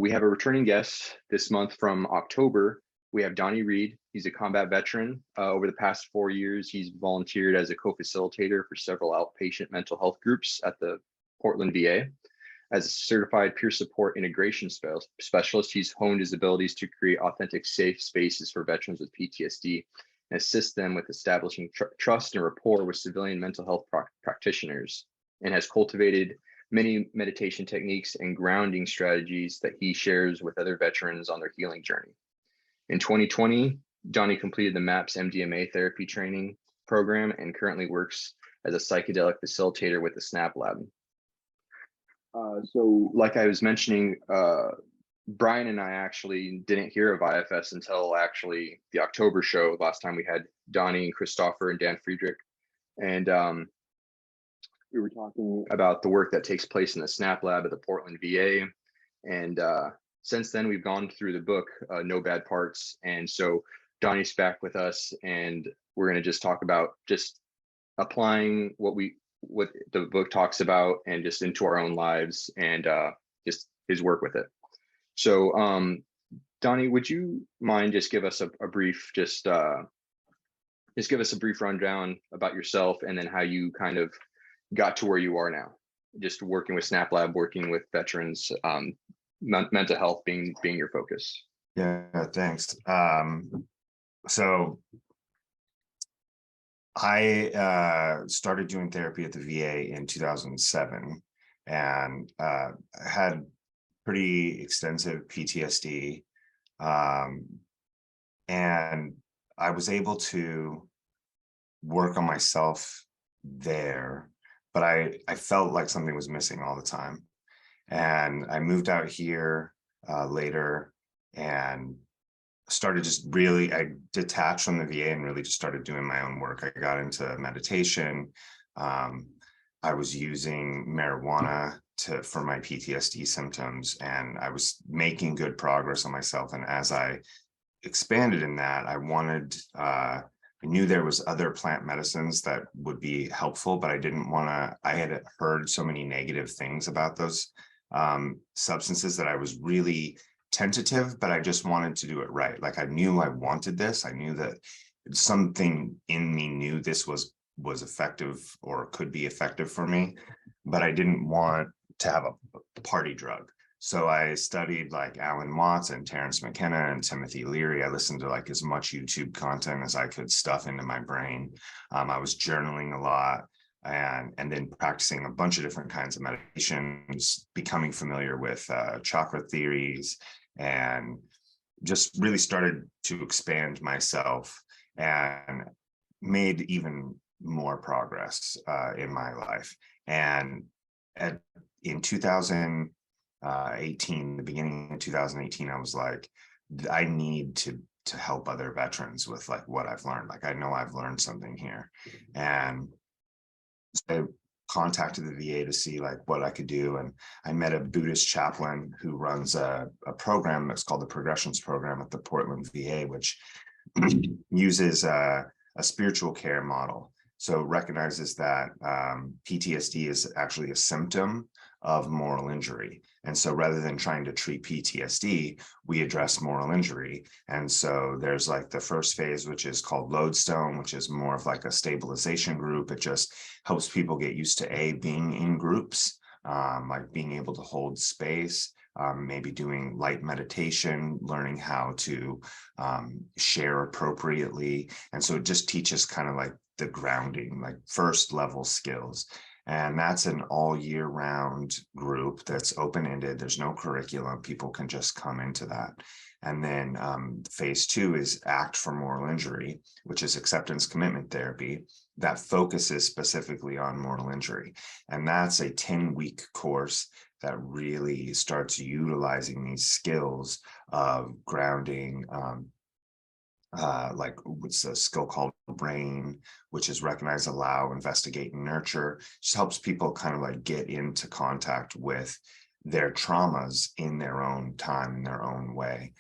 We have a returning guest this month from October. We have Donny Reed. He's a combat veteran. Over the past 4 years, he's volunteered as a co-facilitator for several outpatient mental health groups at the Portland VA. As a certified peer support integration specialist, he's honed his abilities to create authentic, safe spaces for veterans with PTSD and assist them with establishing trust and rapport with civilian mental health practitioners, and has cultivated many meditation techniques and grounding strategies that he shares with other veterans on their healing journey. In 2020, Donny completed the MAPS MDMA therapy training program and currently works as a psychedelic facilitator with the SNAP Lab. So like I was mentioning, Brian and I actually didn't hear of IFS until actually the October show. Last time we had Donny and Christopher and Dan Friedrich. And we were talking about the work that takes place in the SNAP Lab at the Portland VA. And since then, we've gone through the book, No Bad Parts. And so Donny's back with us, and we're going to just talk about just applying what the book talks about and just into our own lives and just his work with it. So Donny, would you mind just give us a brief, just give us a brief rundown about yourself and then how you kind of got to where you are now, just working with SNAP Lab, working with veterans, mental health being your focus. Yeah, thanks. So I started doing therapy at the VA in 2007 and had pretty extensive PTSD. And I was able to work on myself there, but I felt like something was missing all the time. And I moved out here later and started I detached from the VA and really just started doing my own work. I got into meditation. I was using marijuana for my PTSD symptoms, and I was making good progress on myself. And as I expanded in that, I knew there was other plant medicines that would be helpful, but I didn't want to. I had heard so many negative things about those substances that I was really tentative, but I just wanted to do it right. Like I knew I wanted this. I knew that something in me knew this was effective or could be effective for me, but I didn't want to have a party drug. So I studied like Alan Watts and Terrence McKenna and Timothy Leary. I listened to like as much YouTube content as I could stuff into my brain. I was journaling a lot and then practicing a bunch of different kinds of meditations, becoming familiar with chakra theories, and just really started to expand myself and made even more progress in my life. And in 2018, the beginning of 2018, I was like, I need to help other veterans with like what I've learned. Like I know I've learned something here, and so I contacted the VA to see like what I could do. And I met a Buddhist chaplain who runs a program that's called the Progressions Program at the Portland VA, which uses a spiritual care model. So recognizes that PTSD is actually a symptom of moral injury. And so rather than trying to treat PTSD, we address moral injury. And so there's like the first phase, which is called Lodestone, which is more of like a stabilization group. It just helps people get used to being in groups, like being able to hold space, maybe doing light meditation, learning how to share appropriately. And so it just teaches kind of like the grounding, like first level skills. And that's an all year round group that's open-ended. There's no curriculum. People can just come into that. And then phase 2 is ACT for Moral Injury, which is acceptance commitment therapy that focuses specifically on moral injury. And that's a 10-week course that really starts utilizing these skills of grounding, like what's a skill called brain, which is recognize, allow, investigate, and nurture. Just helps people kind of like get into contact with their traumas in their own time, in their own way,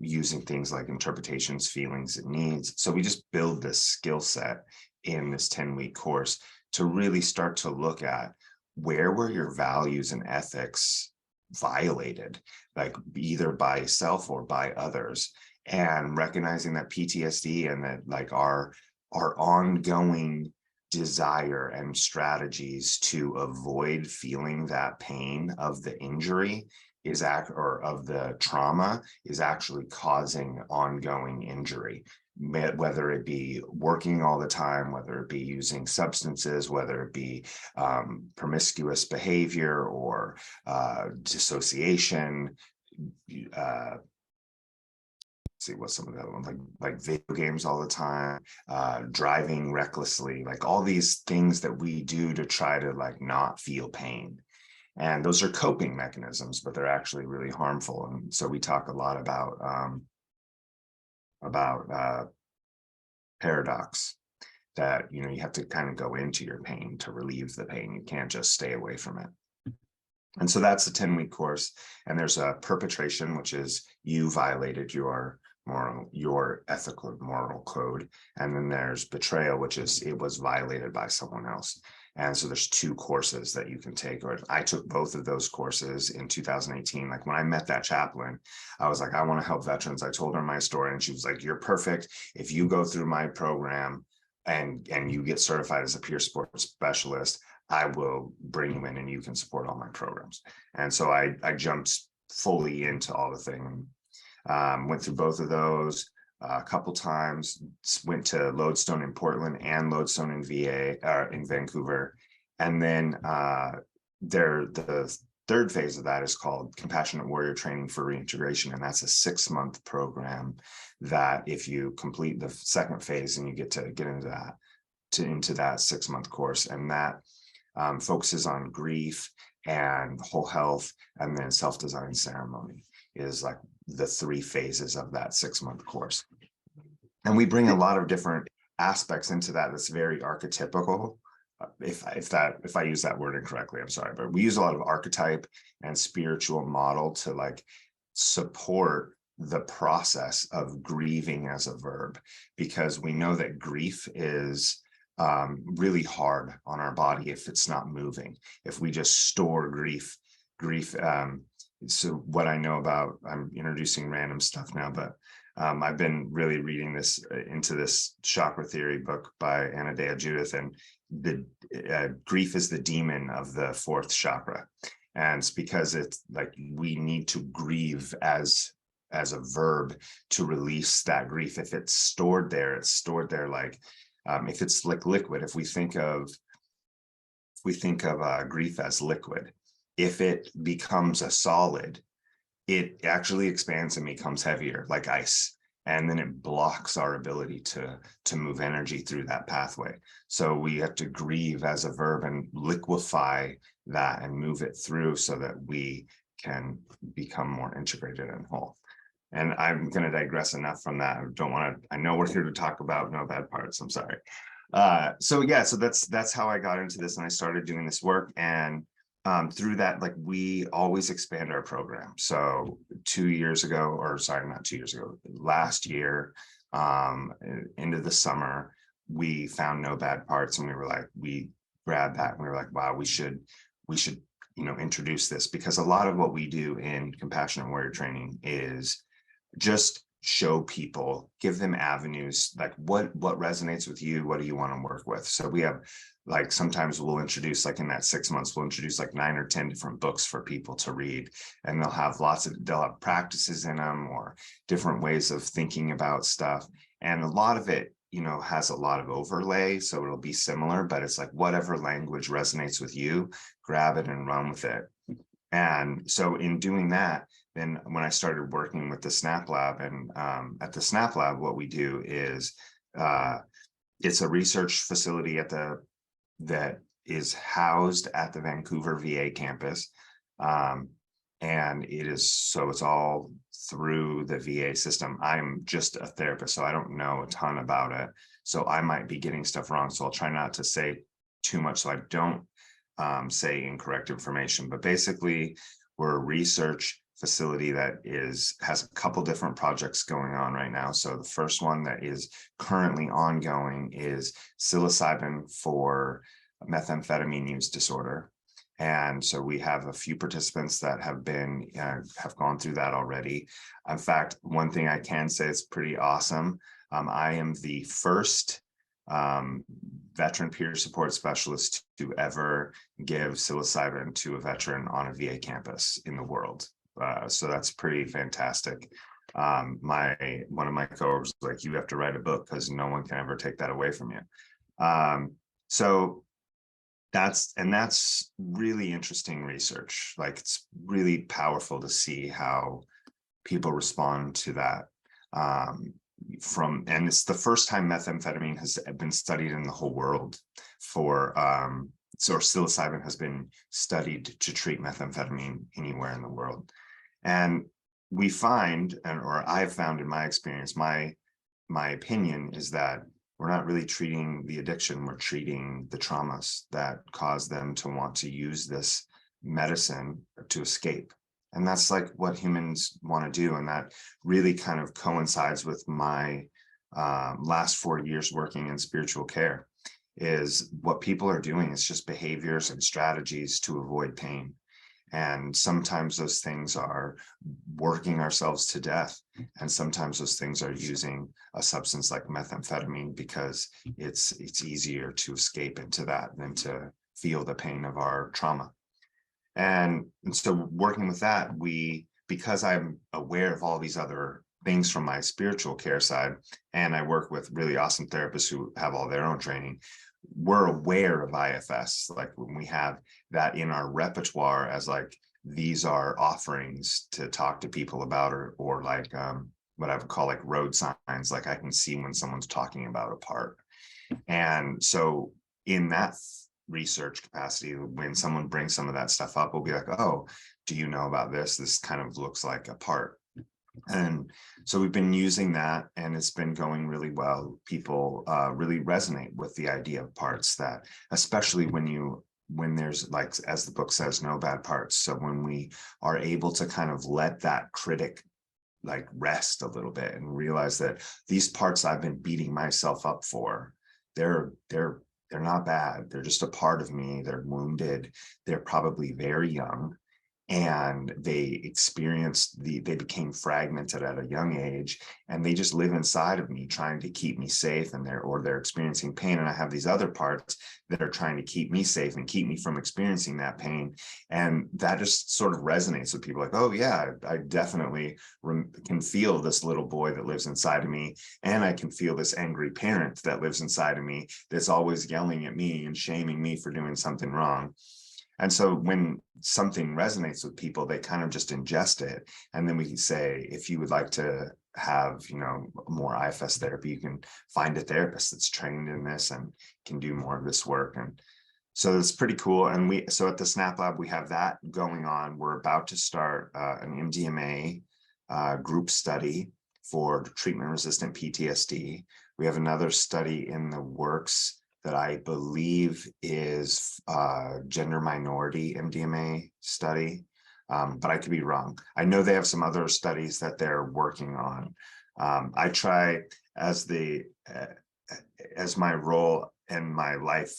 using things like interpretations, feelings, and needs. So we just build this skill set in this 10-week course to really start to look at where were your values and ethics violated, like either by self or by others, and recognizing that PTSD and that like our ongoing desire and strategies to avoid feeling that pain of the injury or of the trauma is actually causing ongoing injury, whether it be working all the time, whether it be using substances, whether it be promiscuous behavior or dissociation, see what's some of the other ones, like video games all the time, driving recklessly, like all these things that we do to try to like not feel pain. And those are coping mechanisms, but they're actually really harmful. And so we talk a lot about paradox, that you have to kind of go into your pain to relieve the pain. You can't just stay away from it. And so that's a 10-week course. And there's a perpetration, which is you violated your ethical moral code. And then there's betrayal, which is it was violated by someone else. And so there's 2 courses that you can take. Or I took both of those courses in 2018. Like when I met that chaplain, I was like, I want to help veterans. I told her my story and she was like, you're perfect. If you go through my program and you get certified as a peer support specialist, I will bring you in and you can support all my programs. And so I jumped fully into all the thing. Went through both of those a couple times, went to Lodestone in Portland and Lodestone in VA, in Vancouver. And then the third phase of that is called Compassionate Warrior Training for Reintegration. And that's a 6-month program that if you complete the second phase and you get to get into that 6-month course, and that focuses on grief and whole health, and then self-designed ceremony is like the 3 phases of that 6-month course. And we bring a lot of different aspects into that that's very archetypical. If I use that word incorrectly, I'm sorry, but we use a lot of archetype and spiritual model to like support the process of grieving as a verb, because we know that grief is really hard on our body if it's not moving. If we just store grief. So what I know about, I'm introducing random stuff now, but I've been really reading into this chakra theory book by Anna Dea Judith, and the grief is the demon of the 4th chakra. And it's because it's like we need to grieve as a verb to release that grief. If it's stored there, like if it's like liquid. If we think of grief as liquid, if it becomes a solid, it actually expands and becomes heavier, like ice, and then it blocks our ability to move energy through that pathway. So we have to grieve as a verb and liquefy that and move it through so that we can become more integrated and whole. And I'm going to digress enough from that. I know we're here to talk about no bad parts. I'm sorry. So that's how I got into this, and I started doing this work. And through that, like we always expand our program. So 2 years ago, or sorry, not 2 years ago, last year, into the summer, we found no bad parts, and we grabbed that and we were like, wow, we should introduce this, because a lot of what we do in Compassionate Warrior Training is just show people, give them avenues, like what resonates with you, what do you want to work with. So we have, like, sometimes we'll introduce, like in that 6 months, we'll introduce like 9 or 10 different books for people to read, and they'll have practices in them or different ways of thinking about stuff. And a lot of it, has a lot of overlay, so it'll be similar, but it's like whatever language resonates with you, grab it and run with it. And so in doing that, then when I started working with the SNAP Lab, and at the SNAP Lab, what we do is it's a research facility that is housed at the Vancouver VA campus. And it's all through the VA system. I'm just a therapist, so I don't know a ton about it. So I might be getting stuff wrong. So I'll try not to say too much so I don't say incorrect information. But basically, we're a research facility that has a couple different projects going on right now. So the first one that is currently ongoing is psilocybin for methamphetamine use disorder. And so we have a few participants that have been have gone through that already. In fact, one thing I can say is pretty awesome. I am the first veteran peer support specialist to ever give psilocybin to a veteran on a VA campus in the world. So that's pretty fantastic. One of my coworkers was like, you have to write a book because no one can ever take that away from you. So that's really interesting research. Like, it's really powerful to see how people respond to that. And it's the first time methamphetamine has been studied in the whole world for so psilocybin has been studied to treat methamphetamine anywhere in the world. And we find, or I've found in my experience, my opinion is that we're not really treating the addiction, we're treating the traumas that cause them to want to use this medicine to escape. And that's like what humans want to do. And that really kind of coincides with my last 4 years working in spiritual care. Is what people are doing is just behaviors and strategies to avoid pain. And sometimes those things are working ourselves to death. And sometimes those things are using a substance like methamphetamine because it's easier to escape into that than to feel the pain of our trauma. And so working with that, because I'm aware of all these other things from my spiritual care side, and I work with really awesome therapists who have all their own training, we're aware of IFS. Like, when we have that in our repertoire as like, these are offerings to talk to people about, or like what I would call like road signs. Like, I can see when someone's talking about a part. And so in that research capacity, when someone brings some of that stuff up, we'll be like, oh, do you know about this? This kind of looks like a part. And so we've been using that, and it's been going really well. People really resonate with the idea of parts, that especially when there's, like, as the book says, no bad parts. So when we are able to kind of let that critic like rest a little bit and realize that these parts I've been beating myself up for, they're not bad. They're just a part of me. They're wounded. They're probably very young. And they became fragmented at a young age, and they just live inside of me trying to keep me safe, and they're experiencing pain. And I have these other parts that are trying to keep me safe and keep me from experiencing that pain. And that just sort of resonates with people, like, oh yeah, I definitely can feel this little boy that lives inside of me. And I can feel this angry parent that lives inside of me that's always yelling at me and shaming me for doing something wrong. And so when something resonates with people, they kind of just ingest it. And then we say, if you would like to have, more IFS therapy, you can find a therapist that's trained in this and can do more of this work. And so it's pretty cool. And so at the Snap Lab, we have that going on. We're about to start an MDMA group study for treatment-resistant PTSD. We have another study in the works that I believe is gender minority MDMA study, but I could be wrong. I know they have some other studies that they're working on. I try, as my role and my life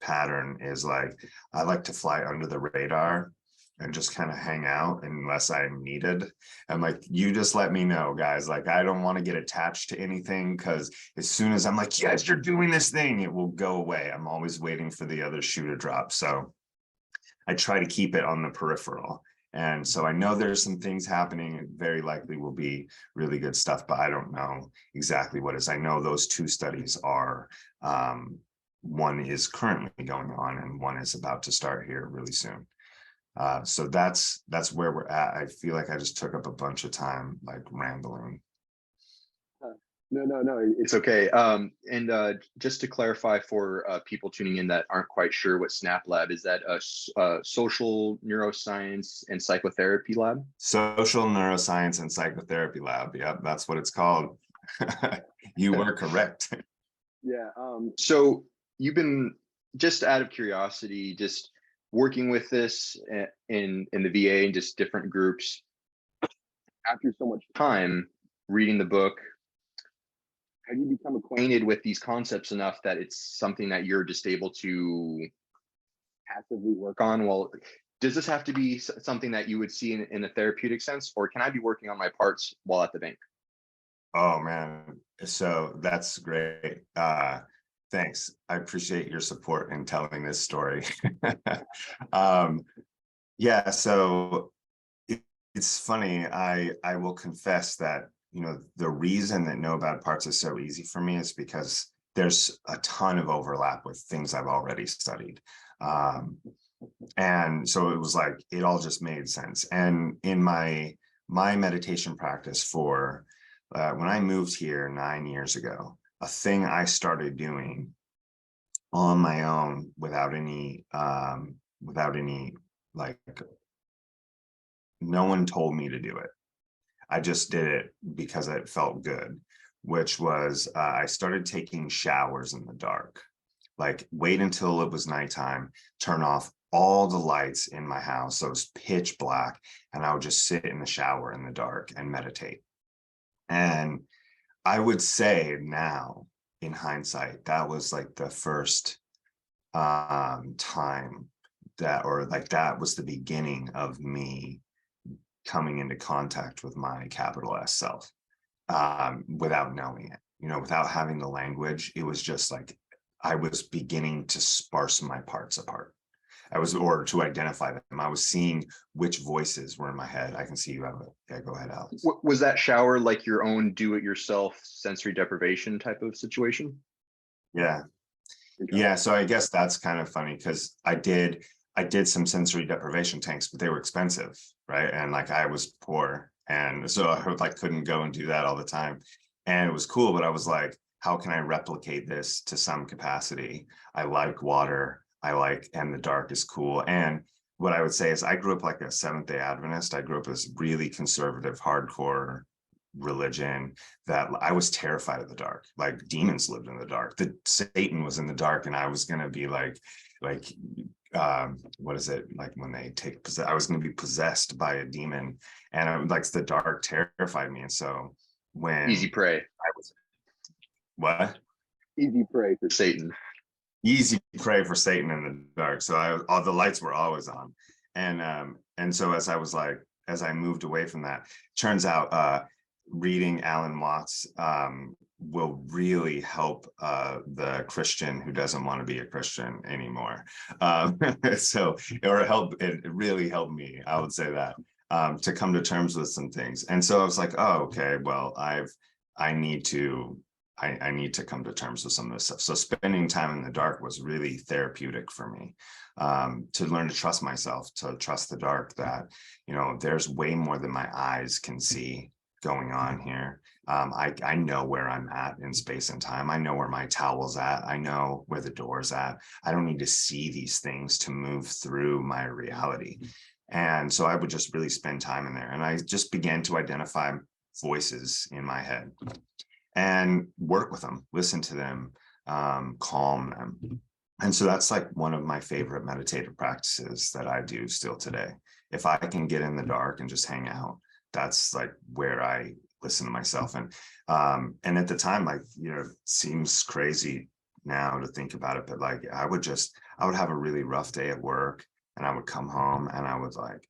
pattern is, like, I like to fly under the radar and just kind of hang out unless I'm needed. And like, you just let me know, guys. Like, I don't want to get attached to anything, because as soon as I'm like, yes, you're doing this thing, it will go away. I'm always waiting for the other shoe to drop. So I try to keep it on the peripheral. And so I know there's some things happening. It very likely will be really good stuff, but I don't know exactly what is. I know those two studies are, one is currently going on and one is about to start here really soon. So that's where we're at. I feel like I just took up a bunch of time, like, rambling. No, it's okay. And just to clarify for people tuning in that aren't quite sure what Snap Lab is, that a social neuroscience and psychotherapy lab? Social neuroscience and psychotherapy lab. Yep, that's what it's called. You were correct. Yeah. So you've been, just out of curiosity, just working with this in the VA and just different groups, after so much time reading the book, have you become acquainted with these concepts enough that it's something that you're just able to passively work on? Well, does this have to be something that you would see in a therapeutic sense, or can I be working on my parts while at the bank? Oh man, so that's great. Thanks. I appreciate your support in telling this story. um, yeah, so it's funny. I will confess that, you know, the reason that No Bad Parts is so easy for me is because there's a ton of overlap with things I've already studied. Um, and so it was like it all just made sense. And in my meditation practice for when I moved here 9 years ago, a thing I started doing on my own without any like, no one told me to do it. I just did it because it felt good, which was I started taking showers in the dark. Like, wait until it was nighttime, turn off all the lights in my house, so it was pitch black, and I would just sit in the shower in the dark and meditate. And I would say now, in hindsight, that was like the first time that, or like that was the beginning of me coming into contact with my capital S self, without knowing it, you know, without having the language. It was just like I was beginning to sparse my parts apart. Or to identify them. I was seeing which voices were in my head. I can see you have it. Yeah, go ahead, Alex. Was that shower like your own do-it-yourself sensory deprivation type of situation? Yeah. Okay. Yeah. So I guess that's kind of funny because I did some sensory deprivation tanks, but they were expensive, right? And like I was poor. And so I like couldn't go and do that all the time. And it was cool, but I was like, how can I replicate this to some capacity? I like water. And the dark is cool. And what I would say is I grew up like a Seventh-day Adventist. I grew up as really conservative, hardcore religion that I was terrified of the dark. Like demons lived in the dark. The Satan was in the dark, and I was gonna be like what is it, like when they take I was going to be possessed by a demon, and like the dark terrified me. And so Easy when prey. I was what Easy prey for Satan. easy prey for Satan in the dark, so all the lights were always on. And so as I moved away from that, turns out reading Alan Watts will really help the Christian who doesn't want to be a Christian anymore. So, it really helped me, I would say that, to come to terms with some things. And so I was like, oh, okay, well, I need to come to terms with some of this stuff. So spending time in the dark was really therapeutic for me, to learn to trust myself, to trust the dark, that, you know, there's way more than my eyes can see going on here. I know where I'm at in space and time. I know where my towel's at. I know where the door's at. I don't need to see these things to move through my reality. And so I would just really spend time in there. And I just began to identify voices in my head and work with them, listen to them, calm them. And so that's like one of my favorite meditative practices that I do still today. If I can get in the dark and just hang out, that's like where I listen to myself. And at the time, like, you know, it seems crazy now to think about it, but like I would have a really rough day at work, and I would come home and I would like,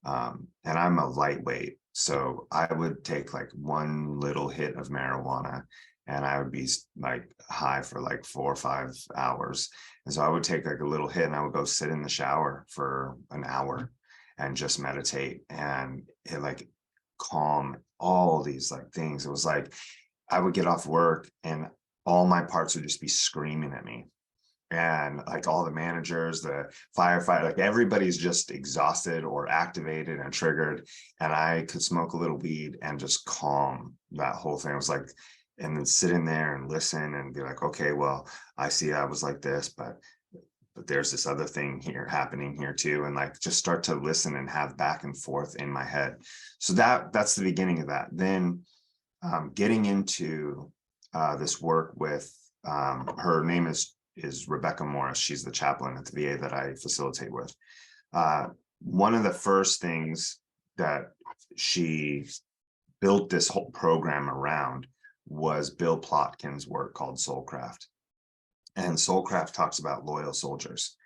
and I'm a lightweight, so I would take like one little hit of marijuana and I would be like high for like 4 or 5 hours. And so I would take like a little hit and I would go sit in the shower for an hour and just meditate, and it like calm all these like things. It was like I would get off work and all my parts would just be screaming at me. And like all the managers, the firefighter, like everybody's just exhausted or activated and triggered. And I could smoke a little weed and just calm that whole thing. It was like, and then sit in there and listen and be like, okay, well, I see I was like this, but there's this other thing here happening here too. And like just start to listen and have back and forth in my head. So that's the beginning of that. Then getting into this work with her name is Rebecca Morris. She's the chaplain at the VA that I facilitate with. One of the first things that she built this whole program around was Bill Plotkin's work called Soulcraft. And Soulcraft talks about loyal soldiers.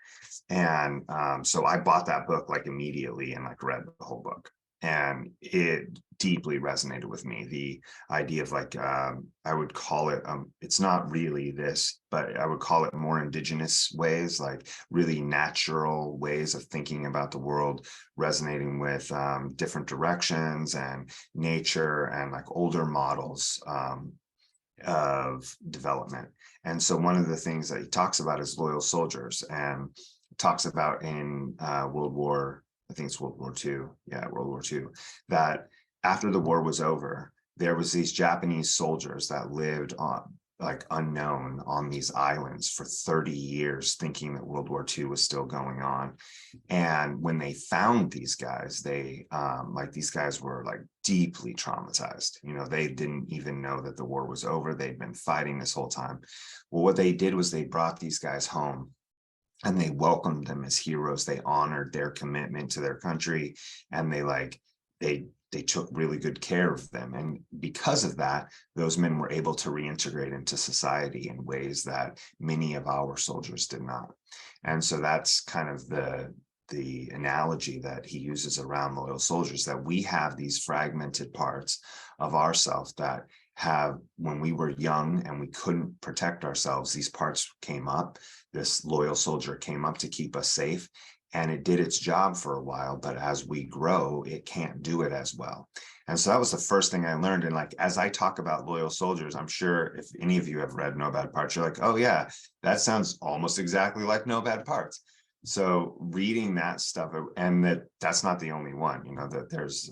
And so I bought that book like immediately and like read the whole book. And it deeply resonated with me. The idea of like, I would call it, it's not really this, but I would call it more indigenous ways, like really natural ways of thinking about the world, resonating with different directions and nature and like older models of development. And so one of the things that he talks about is loyal soldiers, and talks about in World War, I think it's World War II. Yeah, World War II, that after the war was over, there was these Japanese soldiers that lived on like unknown on these islands for 30 years, thinking that World War II was still going on. And when they found these guys, they like these guys were like deeply traumatized. You know, they didn't even know that the war was over. They'd been fighting this whole time. Well, what they did was they brought these guys home and they welcomed them as heroes. They honored their commitment to their country, and they took really good care of them. And because of that, those men were able to reintegrate into society in ways that many of our soldiers did not. And so that's kind of the analogy that he uses around loyal soldiers, that we have these fragmented parts of ourselves that have, when we were young and we couldn't protect ourselves, these parts came up. This loyal soldier came up to keep us safe, and it did its job for a while. But as we grow, it can't do it as well. And so that was the first thing I learned. And like, as I talk about loyal soldiers, I'm sure if any of you have read No Bad Parts, you're like, oh yeah, that sounds almost exactly like No Bad Parts. So reading that stuff, and that's not the only one, you know, that there's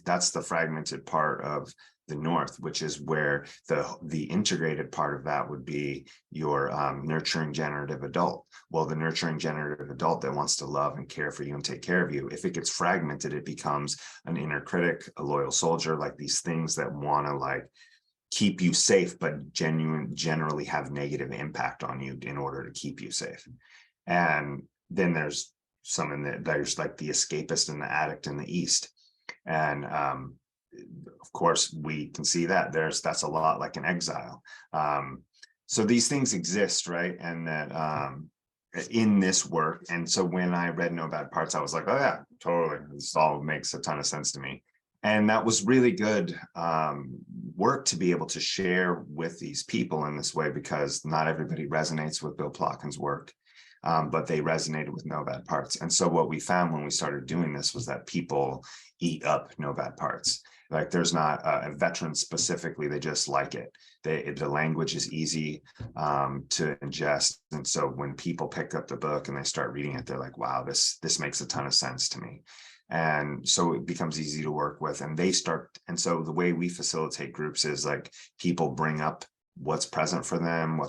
that's the fragmented part of the North, which is where the integrated part of that would be your nurturing generative adult. Well, the nurturing generative adult that wants to love and care for you and take care of you, if it gets fragmented, it becomes an inner critic, a loyal soldier, like these things that want to like keep you safe, but generally have negative impact on you in order to keep you safe. And then there's there's like the escapist and the addict in the East. And of course, we can see that that's a lot like an exile. So these things exist, right? And that in this work. And so when I read No Bad Parts, I was like, oh yeah, totally. This all makes a ton of sense to me. And that was really good work to be able to share with these people in this way, because not everybody resonates with Bill Plotkin's work. But they resonated with No Bad Parts. And so what we found when we started doing this was that people eat up No Bad Parts. Like there's not a veteran specifically, they just like it. The language is easy to ingest. And so when people pick up the book and they start reading it, they're like, wow, this makes a ton of sense to me. And so it becomes easy to work with. And so the way we facilitate groups is like people bring up what's present for them,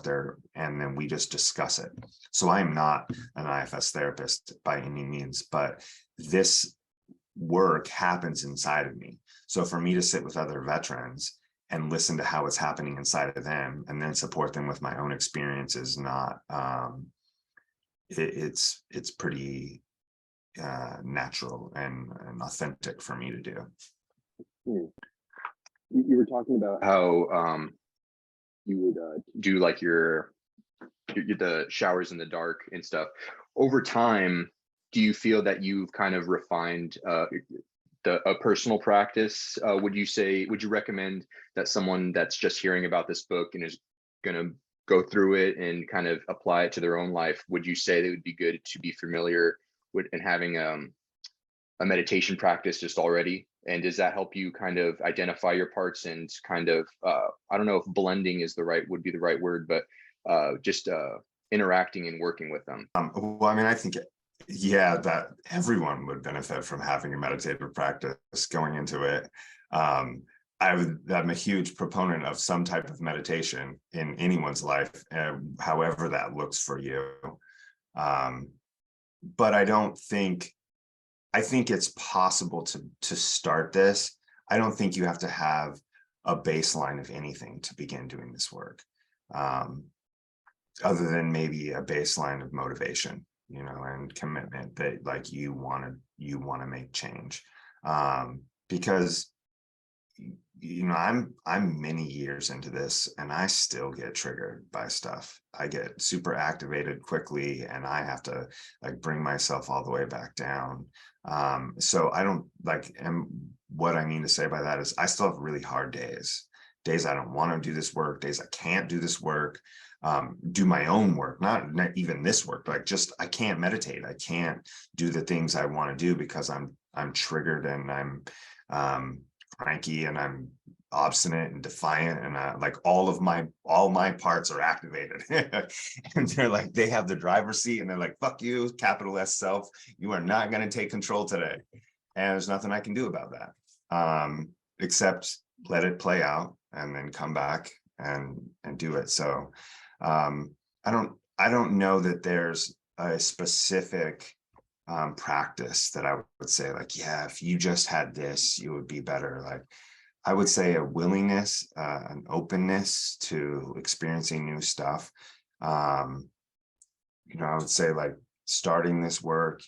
and then we just discuss it. So I'm not an IFS therapist by any means, but this work happens inside of me. So for me to sit with other veterans and listen to how it's happening inside of them, and then support them with my own experience is not, it's pretty natural and authentic for me to do. You were talking about how you would do like the showers in the dark and stuff. Over time, do you feel that you've kind of refined a personal practice? Would you recommend that someone that's just hearing about this book and is going to go through it and kind of apply it to their own life, would you say that it would be good to be familiar with and having a meditation practice just already? And does that help you kind of identify your parts and kind of, I don't know if blending would be the right word, but just interacting and working with them? Well, I mean, I think, yeah, that everyone would benefit from having a meditative practice going into it. I'm a huge proponent of some type of meditation in anyone's life, however that looks for you. But I think it's possible to start this. I don't think you have to have a baseline of anything to begin doing this work, other than maybe a baseline of motivation, you know, and commitment that like you want to make change, because I'm many years into this, and I still get triggered by stuff. I get super activated quickly, and I have to like bring myself all the way back down. So I don't like, and what I mean to say by that is I still have really hard days I don't want to do this work, days I can't do this work, do my own work, not even this work, like just I can't meditate, I can't do the things I want to do because I'm triggered, and I'm cranky, and I'm obstinate and defiant, and like all my parts are activated. And they're like, they have the driver's seat, and they're like, fuck you, capital S self, you are not going to take control today. And there's nothing I can do about that, except let it play out and then come back and do it. So I don't know that there's a specific practice that I would say like, yeah, if you just had this, you would be better. Like, I would say a willingness, an openness to experiencing new stuff. I would say like starting this work,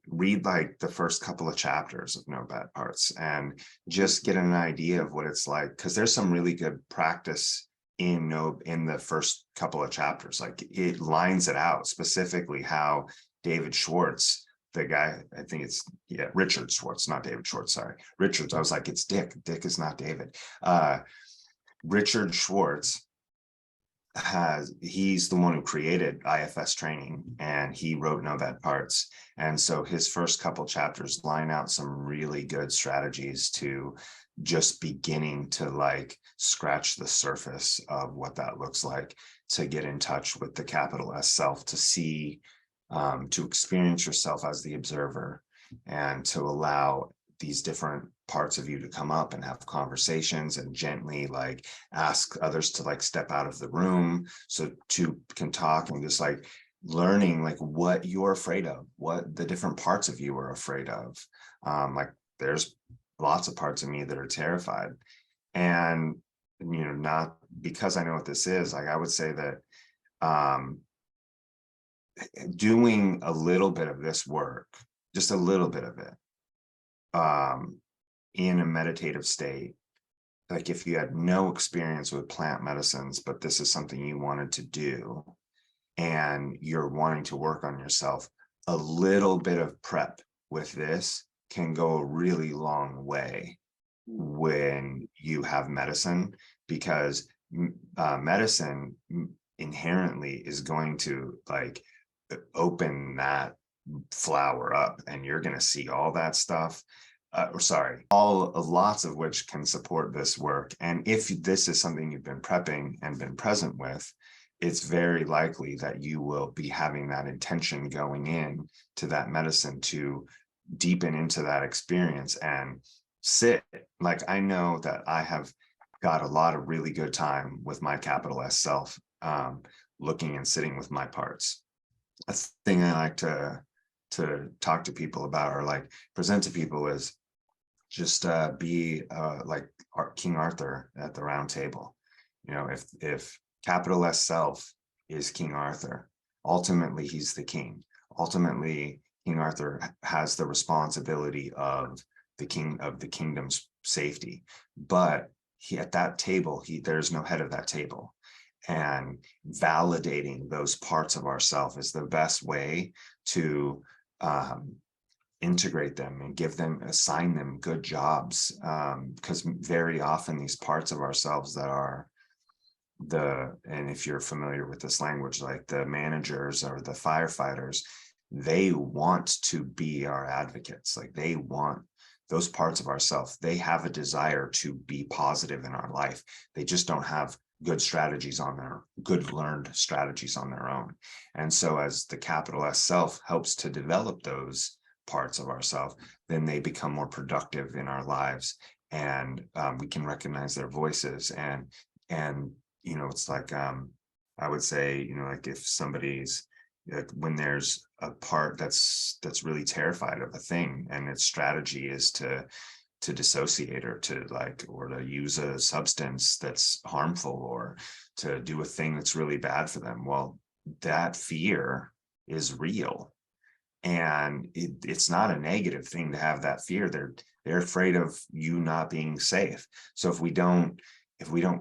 read like the first couple of chapters of No Bad Parts and just get an idea of what it's like. Cause there's some really good practice in the first couple of chapters. Like it lines it out specifically how David Schwartz, the guy, I think it's Richard Schwartz, not David Schwartz, sorry. Richards, I was like, it's Dick is not David. Richard Schwartz he's the one who created IFS training, and he wrote No Bad Parts. And so his first couple chapters line out some really good strategies to just beginning to like scratch the surface of what that looks like, to get in touch with the capital S self, to see, to experience yourself as the observer, and to allow these different parts of you to come up and have conversations and gently like ask others to like step out of the room so two can talk, and just like learning like what you're afraid of, what the different parts of you are afraid of. Like there's lots of parts of me that are terrified, and not because I know what this is, like I would say that doing a little bit of this work, just a little bit of it, in a meditative state, like if you had no experience with plant medicines, but this is something you wanted to do and you're wanting to work on yourself, a little bit of prep with this can go a really long way when you have medicine, because medicine inherently is going to like open that flower up, and you're going to see all that stuff, lots of which can support this work. And if this is something you've been prepping and been present with, it's very likely that you will be having that intention going in to that medicine to deepen into that experience and sit. Like I know that I have got a lot of really good time with my capital S self, looking and sitting with my parts. A thing I like to talk to people about, or like present to people, is just be like King Arthur at the round table. If capital S self is King Arthur, ultimately he's the king. Ultimately, King Arthur has the responsibility of the kingdom's safety, but at that table, there's no head of that table. And validating those parts of ourself is the best way to integrate them and assign them good jobs, because very often these parts of ourselves that are and if you're familiar with this language, like the managers or the firefighters, they want to be our advocates. Like they want those parts of ourselves, they have a desire to be positive in our life. They just don't have good learned strategies on their own. And so as the capital S self helps to develop those parts of ourselves, then they become more productive in our lives, and we can recognize their voices. And it's like, I would say, like if somebody's, like when there's a part that's really terrified of a thing, and its strategy is to dissociate, or to use a substance that's harmful, or to do a thing that's really bad for them, well, that fear is real. And it's not a negative thing to have that fear. They're afraid of you not being safe. So if we don't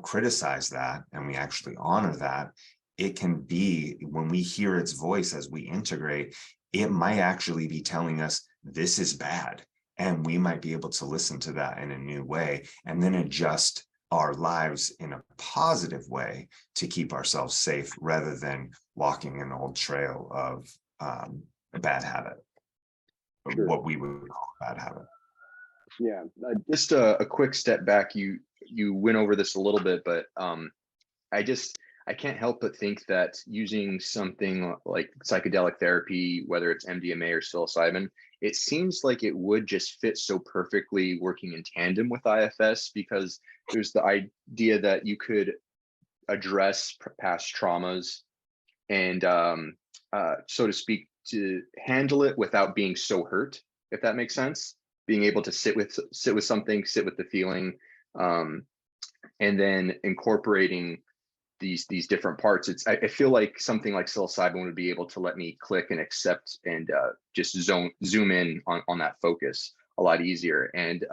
criticize that and we actually honor that, it can be, when we hear its voice as we integrate, it might actually be telling us this is bad. And we might be able to listen to that in a new way and then adjust our lives in a positive way to keep ourselves safe, rather than walking an old trail of a bad habit, Sure. what we would call a bad habit. Yeah, just a quick step back. You went over this a little bit, but I can't help but think that using something like psychedelic therapy, whether it's MDMA or psilocybin, it seems like it would just fit so perfectly working in tandem with IFS, because there's the idea that you could address past traumas and, so to speak, to handle it without being so hurt, if that makes sense. Being able to sit with something, sit with the feeling, and then incorporating these different parts. I feel like something like psilocybin would be able to let me click and accept and just zoom in on that focus a lot easier. And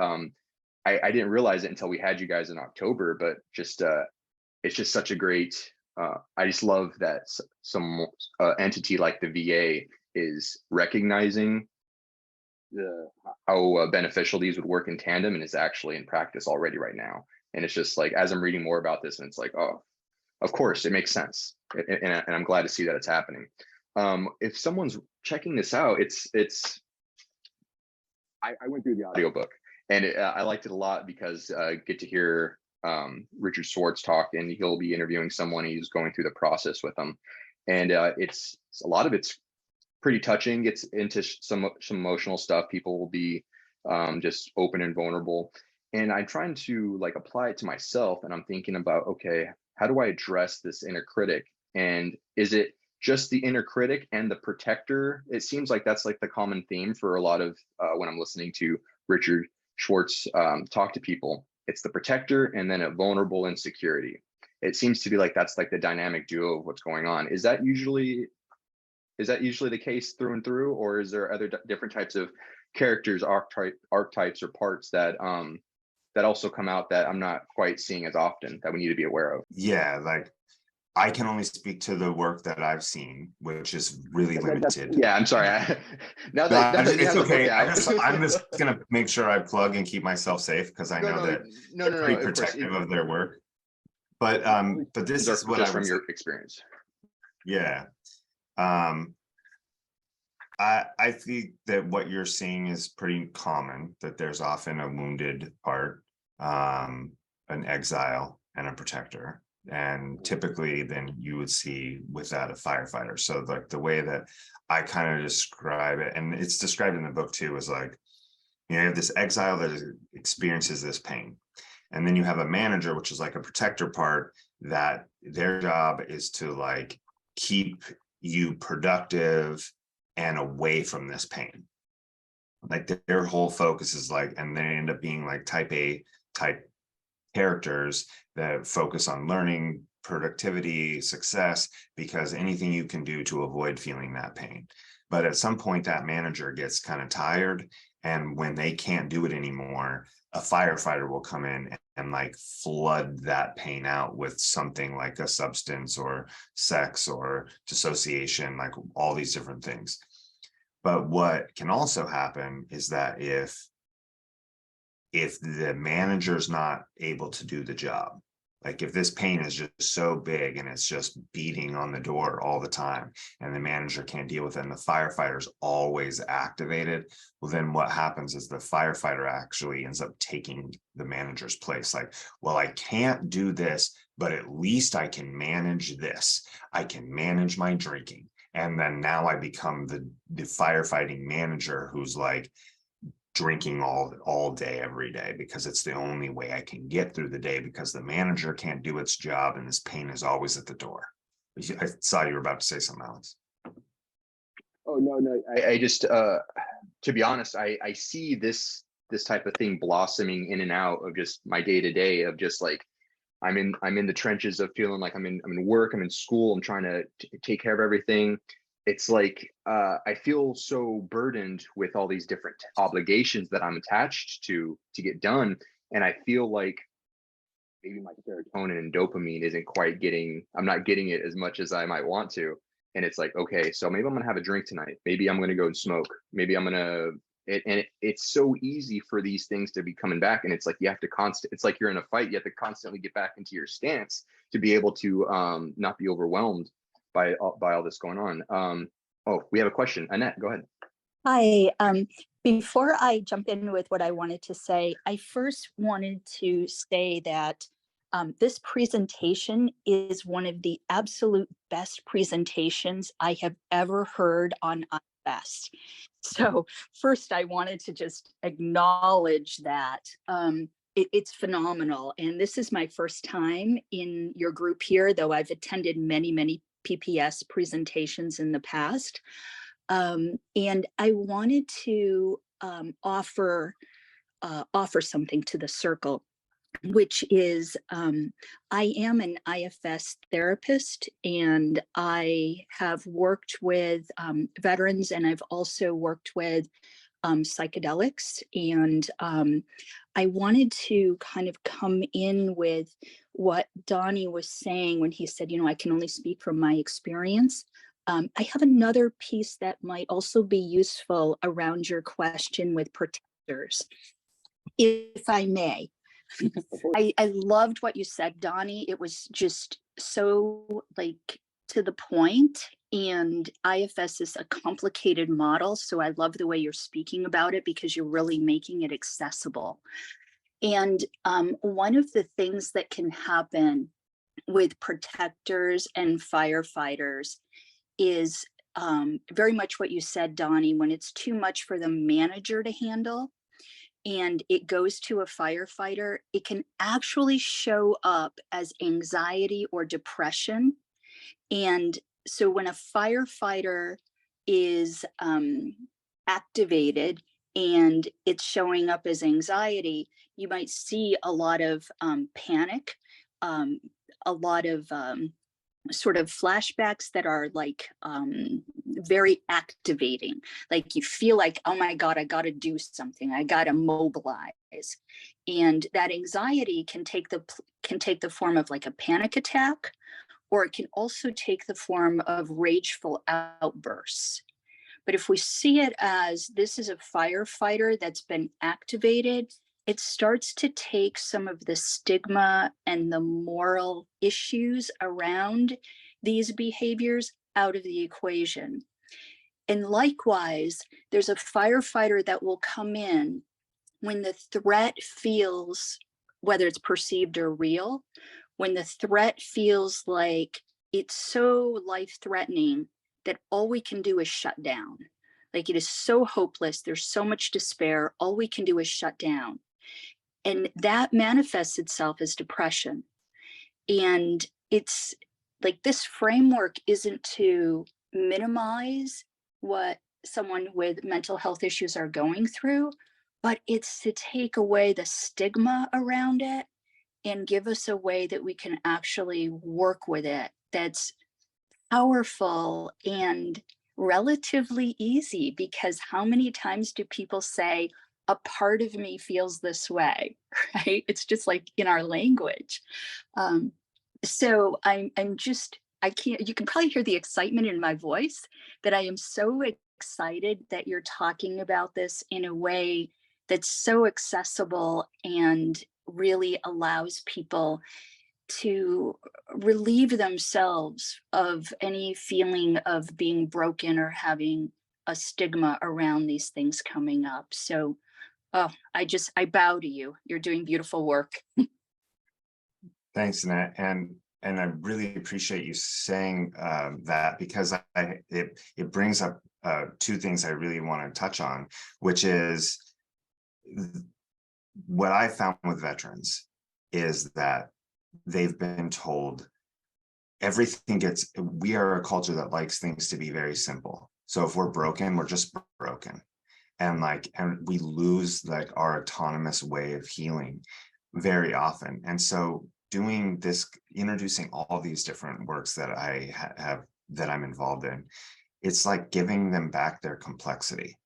I didn't realize it until we had you guys in October, but just it's just such a great. I just love that some entity like the VA is recognizing how beneficial these would work in tandem, and is actually in practice already right now. And it's just like, as I'm reading more about this, and it's like, oh, of course, it makes sense, and I'm glad to see that it's happening. If someone's checking this out, I went through the audiobook, and I liked it a lot, because I get to hear Richard Swartz talk, and he'll be interviewing someone. He's going through the process with them, and it's a lot of it's pretty touching. Gets into some emotional stuff. People will be just open and vulnerable, and I'm trying to like apply it to myself, and I'm thinking about, okay, how do I address this inner critic? And is it just the inner critic and the protector? It seems like that's like the common theme for a lot of when I'm listening to Richard Schwartz talk to people. It's the protector and then a vulnerable insecurity. It seems to be like that's like the dynamic duo of what's going on. Is that usually the case through and through, or is there other different types of characters, archetypes, or parts that that also come out that I'm not quite seeing as often, that we need to be aware of? Yeah, like I can only speak to the work that I've seen, which is really limited. Yeah, I'm sorry. Now that you It's have the book okay. out, I'm just gonna make sure I plug and keep myself safe, because I know that no, they're pretty of course. protective of their work. But this is what just I from would your say. experience. Yeah. I think that what you're seeing is pretty common, that there's often a wounded part, an exile, and a protector. And typically then you would see with that a firefighter. So like the way that I kind of describe it, and it's described in the book too, is like, you have this exile that experiences this pain. And then you have a manager, which is like a protector part, that their job is to like keep you productive and away from this pain. Like their whole focus is like, and they end up being like type A type characters that focus on learning, productivity, success, because anything you can do to avoid feeling that pain. But at some point that manager gets kind of tired, and when they can't do it anymore, a firefighter will come in and like flood that pain out with something like a substance or sex or dissociation, like all these different things. But what can also happen is that if the manager's not able to do the job, like if this pain is just so big and it's just beating on the door all the time and the manager can't deal with it and the firefighter's always activated, well, then what happens is the firefighter actually ends up taking the manager's place. Like, well, I can't do this, but at least I can manage this. I can manage my drinking. And then now I become the firefighting manager who's like drinking all day, every day, because it's the only way I can get through the day, because the manager can't do its job and this pain is always at the door. I saw you were about to say something else. Oh, no. I just, to be honest, I see this type of thing blossoming in and out of just my day to day of just like, I'm in the trenches of feeling like I'm in work, I'm in school, I'm trying to take care of everything. it's like I feel so burdened with all these different obligations that I'm attached to get done, and I feel like maybe my serotonin and dopamine isn't quite getting, I'm not getting it as much as I might want to. And it's like, okay, so maybe I'm gonna have a drink tonight. Maybe I'm gonna go and smoke. Maybe I'm gonna it's so easy for these things to be coming back. And it's like you have to it's like you're in a fight, you have to constantly get back into your stance to be able to not be overwhelmed by all this going on. Oh, we have a question. Annette, go ahead. Hi. Before I jump in with what I wanted to say, I first wanted to say that this presentation is one of the absolute best presentations I have ever heard on iFest. So first, I wanted to just acknowledge that it's phenomenal. And this is my first time in your group here, though I've attended many, many PPS presentations in the past. And I wanted to offer something to the circle, which is I am an IFS therapist, and I have worked with veterans, and I've also worked with psychedelics. And I wanted to kind of come in with what Donny was saying when he said, I can only speak from my experience. I have another piece that might also be useful around your question with protectors, if I may. I loved what you said, Donny. It was just so to the point, and IFS is a complicated model. So I love the way you're speaking about it, because you're really making it accessible. And one of the things that can happen with protectors and firefighters is very much what you said, Donny. When it's too much for the manager to handle and it goes to a firefighter, it can actually show up as anxiety or depression. And so when a firefighter is activated and it's showing up as anxiety, you might see a lot of panic, a lot of sort of flashbacks that are very activating. Like you feel like, oh my God, I got to do something. I got to mobilize. And that anxiety can take the form of like a panic attack, or it can also take the form of rageful outbursts. But if we see it as this is a firefighter that's been activated, it starts to take some of the stigma and the moral issues around these behaviors out of the equation. And likewise, there's a firefighter that will come in when the threat feels, whether it's perceived or real, when the threat feels like it's so life-threatening that all we can do is shut down. Like it is so hopeless, there's so much despair, all we can do is shut down. And that manifests itself as depression. And it's like this framework isn't to minimize what someone with mental health issues are going through, but it's to take away the stigma around it and give us a way that we can actually work with it that's powerful and relatively easy. Because how many times do people say, a part of me feels this way, right? It's just like in our language. So I can't, you can probably hear the excitement in my voice that I am so excited that you're talking about this in a way that's so accessible and really allows people to relieve themselves of any feeling of being broken or having a stigma around these things coming up. So I bow to you. You're doing beautiful work. Thanks, Annette. And I really appreciate you saying that, because it brings up two things I really want to touch on, which is what I found with veterans is that they've been told we are a culture that likes things to be very simple. So if we're broken, we're just broken. And we lose our autonomous way of healing very often. And so doing this, introducing all these different works that I have, that I'm involved in, it's like giving them back their complexity.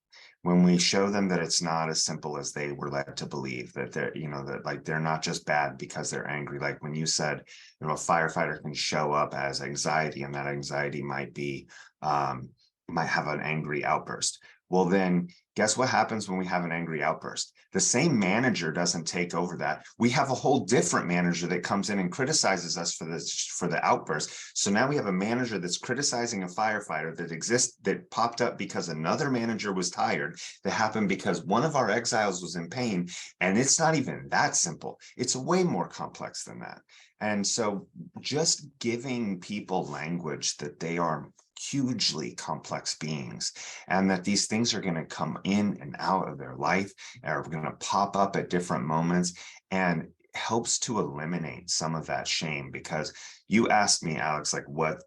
When we show them that it's not as simple as they were led to believe, that they're, you know, that like they're not just bad because they're angry. Like when you said, you know, a firefighter can show up as anxiety, and that anxiety might be, might have an angry outburst. Well, then guess what happens when we have an angry outburst? The same manager doesn't take over that. We have a whole different manager that comes in and criticizes us for this, for the outburst. So now we have a manager that's criticizing a firefighter that popped up because another manager was tired, that happened because one of our exiles was in pain. And it's not even that simple. It's way more complex than that. And so just giving people language that they are hugely complex beings, and that these things are going to come in and out of their life, are going to pop up at different moments, and helps to eliminate some of that shame. Because you asked me, Alex, like what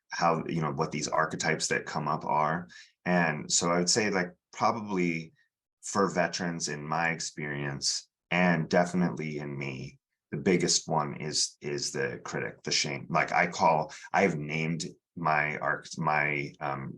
how, you know, what these archetypes that come up are. And so I would say, like, probably for veterans, in my experience, and definitely in me, the biggest one is the critic, the shame. Like I've named my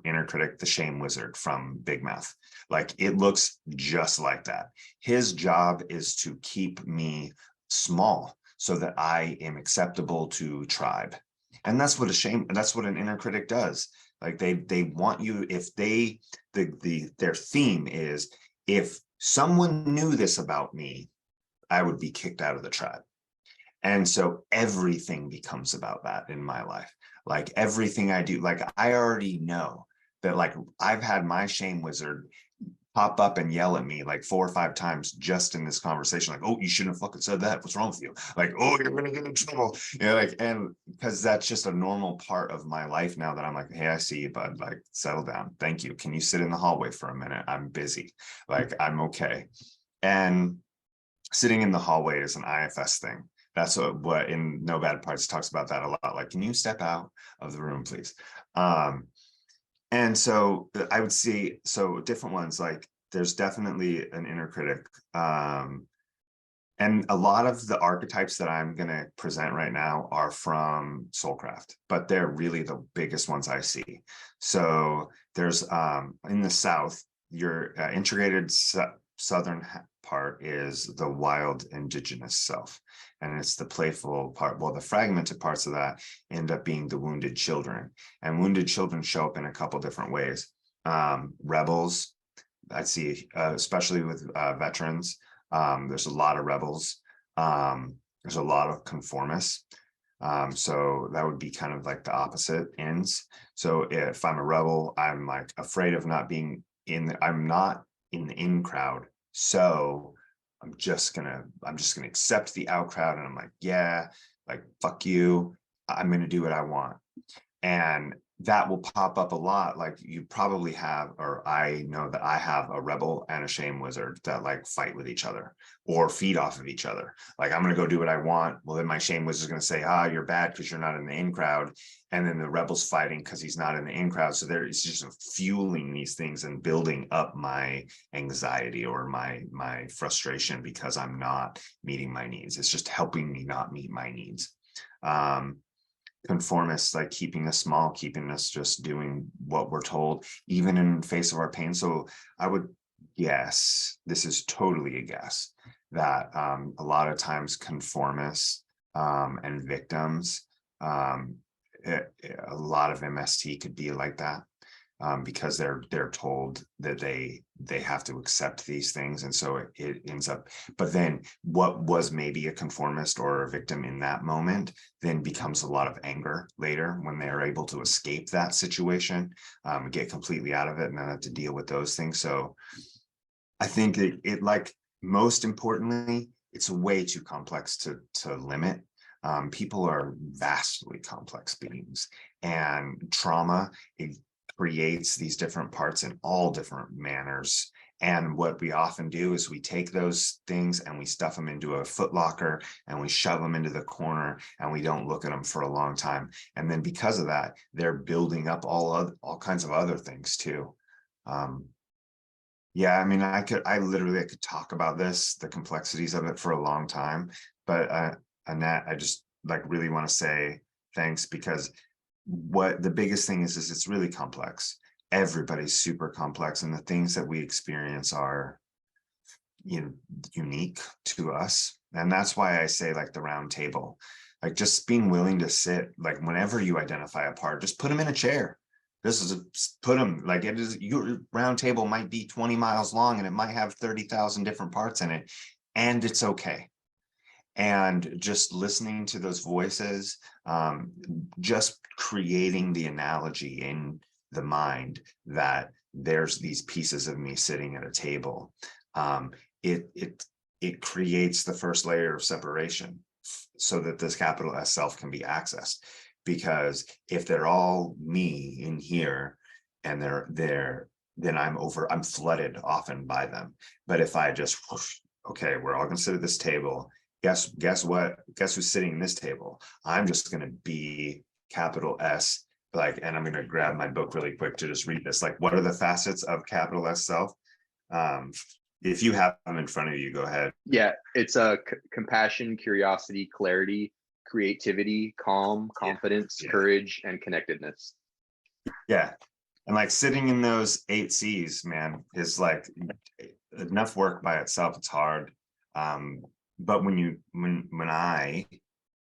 inner critic the shame wizard from Big Mouth. Like it looks just like that. His job is to keep me small so that I am acceptable to tribe. And that's what that's what an inner critic does. Like they want you, if their theme is, if someone knew this about me, I would be kicked out of the tribe. And so everything becomes about that in my life. Like everything I do, like I already know that, like I've had my shame wizard pop up and yell at me like 4 or 5 times just in this conversation. Like, oh, you shouldn't have fucking said that. What's wrong with you? Like, oh, you're gonna get in trouble. You know, like, and because that's just a normal part of my life now, that I'm like, hey, I see you, bud. Like, settle down. Thank you. Can you sit in the hallway for a minute? I'm busy. Like, I'm okay. And sitting in the hallway is an IFS thing. That's what in No Bad Parts talks about that a lot. Like, can you step out of the room, please? And so I would see, so different ones, like there's definitely an inner critic. And a lot of the archetypes that I'm going to present right now are from Soulcraft, but they're really the biggest ones I see. So there's in the South, your integrated Southern part is the wild indigenous self. And it's the playful part. Well, the fragmented parts of that end up being the wounded children. And wounded children show up in a couple different ways. Rebels, I see, especially with veterans, there's a lot of rebels. There's a lot of conformists. So that would be kind of like the opposite ends. So if I'm a rebel, I'm like afraid of not being I'm not in the in crowd. So I'm just gonna accept the out crowd. And I'm like, yeah, like, fuck you. I'm gonna do what I want. And that will pop up a lot. Like you probably have, or I know that I have a rebel and a shame wizard that like fight with each other or feed off of each other. Like, I'm going to go do what I want. Well, then my shame wizard is going to say, you're bad because you're not in the in crowd. And then the rebel's fighting because he's not in the in crowd. So there is just fueling these things and building up my anxiety or my frustration because I'm not meeting my needs. It's just helping me not meet my needs. Conformists, like keeping us small, keeping us just doing what we're told, even in face of our pain. So I would guess, this is totally a guess, that a lot of times conformists and victims, a lot of MST could be like that. Because they're told that they have to accept these things, and so it ends up. But then what was maybe a conformist or a victim in that moment then becomes a lot of anger later when they are able to escape that situation, get completely out of it, and then have to deal with those things. So I think it like, most importantly, it's way too complex to limit. People are vastly complex beings, and trauma, it creates these different parts in all different manners. And what we often do is we take those things and we stuff them into a footlocker and we shove them into the corner and we don't look at them for a long time. And then because of that, they're building up all kinds of other things too. Yeah, I mean, I could talk about this, the complexities of it, for a long time. But Annette, I just like really want to say thanks, because what the biggest thing is it's really complex. Everybody's super complex, and the things that we experience are, unique to us. And that's why I say, like, the round table, like, just being willing to sit, like, whenever you identify a part, just put them in a chair. Put them, like, it is, your round table might be 20 miles long and it might have 30,000 different parts in it, and it's okay. And just listening to those voices, just creating the analogy in the mind that there's these pieces of me sitting at a table. It creates the first layer of separation so that this capital S self can be accessed. Because if they're all me in here and then I'm flooded often by them. But if I just, okay, we're all gonna sit at this table. Guess what? Guess who's sitting in this table? I'm just gonna be capital S, like, and I'm gonna grab my book really quick to just read this. Like, what are the facets of capital S self? If you have them in front of you, go ahead. Yeah, it's compassion, curiosity, clarity, creativity, calm, confidence, courage, and connectedness. Yeah. And like sitting in those 8 C's, man, is like enough work by itself. It's hard. But when I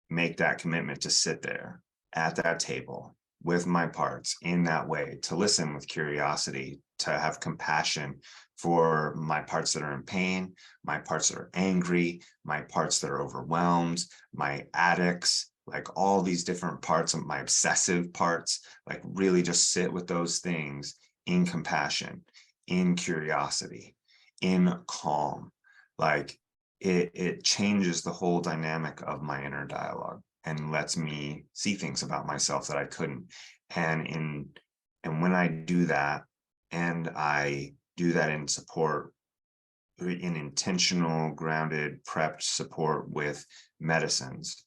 make that commitment to sit there at that table with my parts in that way, to listen with curiosity, to have compassion for my parts that are in pain, my parts that are angry, my parts that are overwhelmed, my addicts, like all these different parts of my obsessive parts, like really just sit with those things in compassion, in curiosity, in calm. Like it changes the whole dynamic of my inner dialogue and lets me see things about myself that I couldn't. And when I do that, and I do that in support, in intentional, grounded, prepped support with medicines,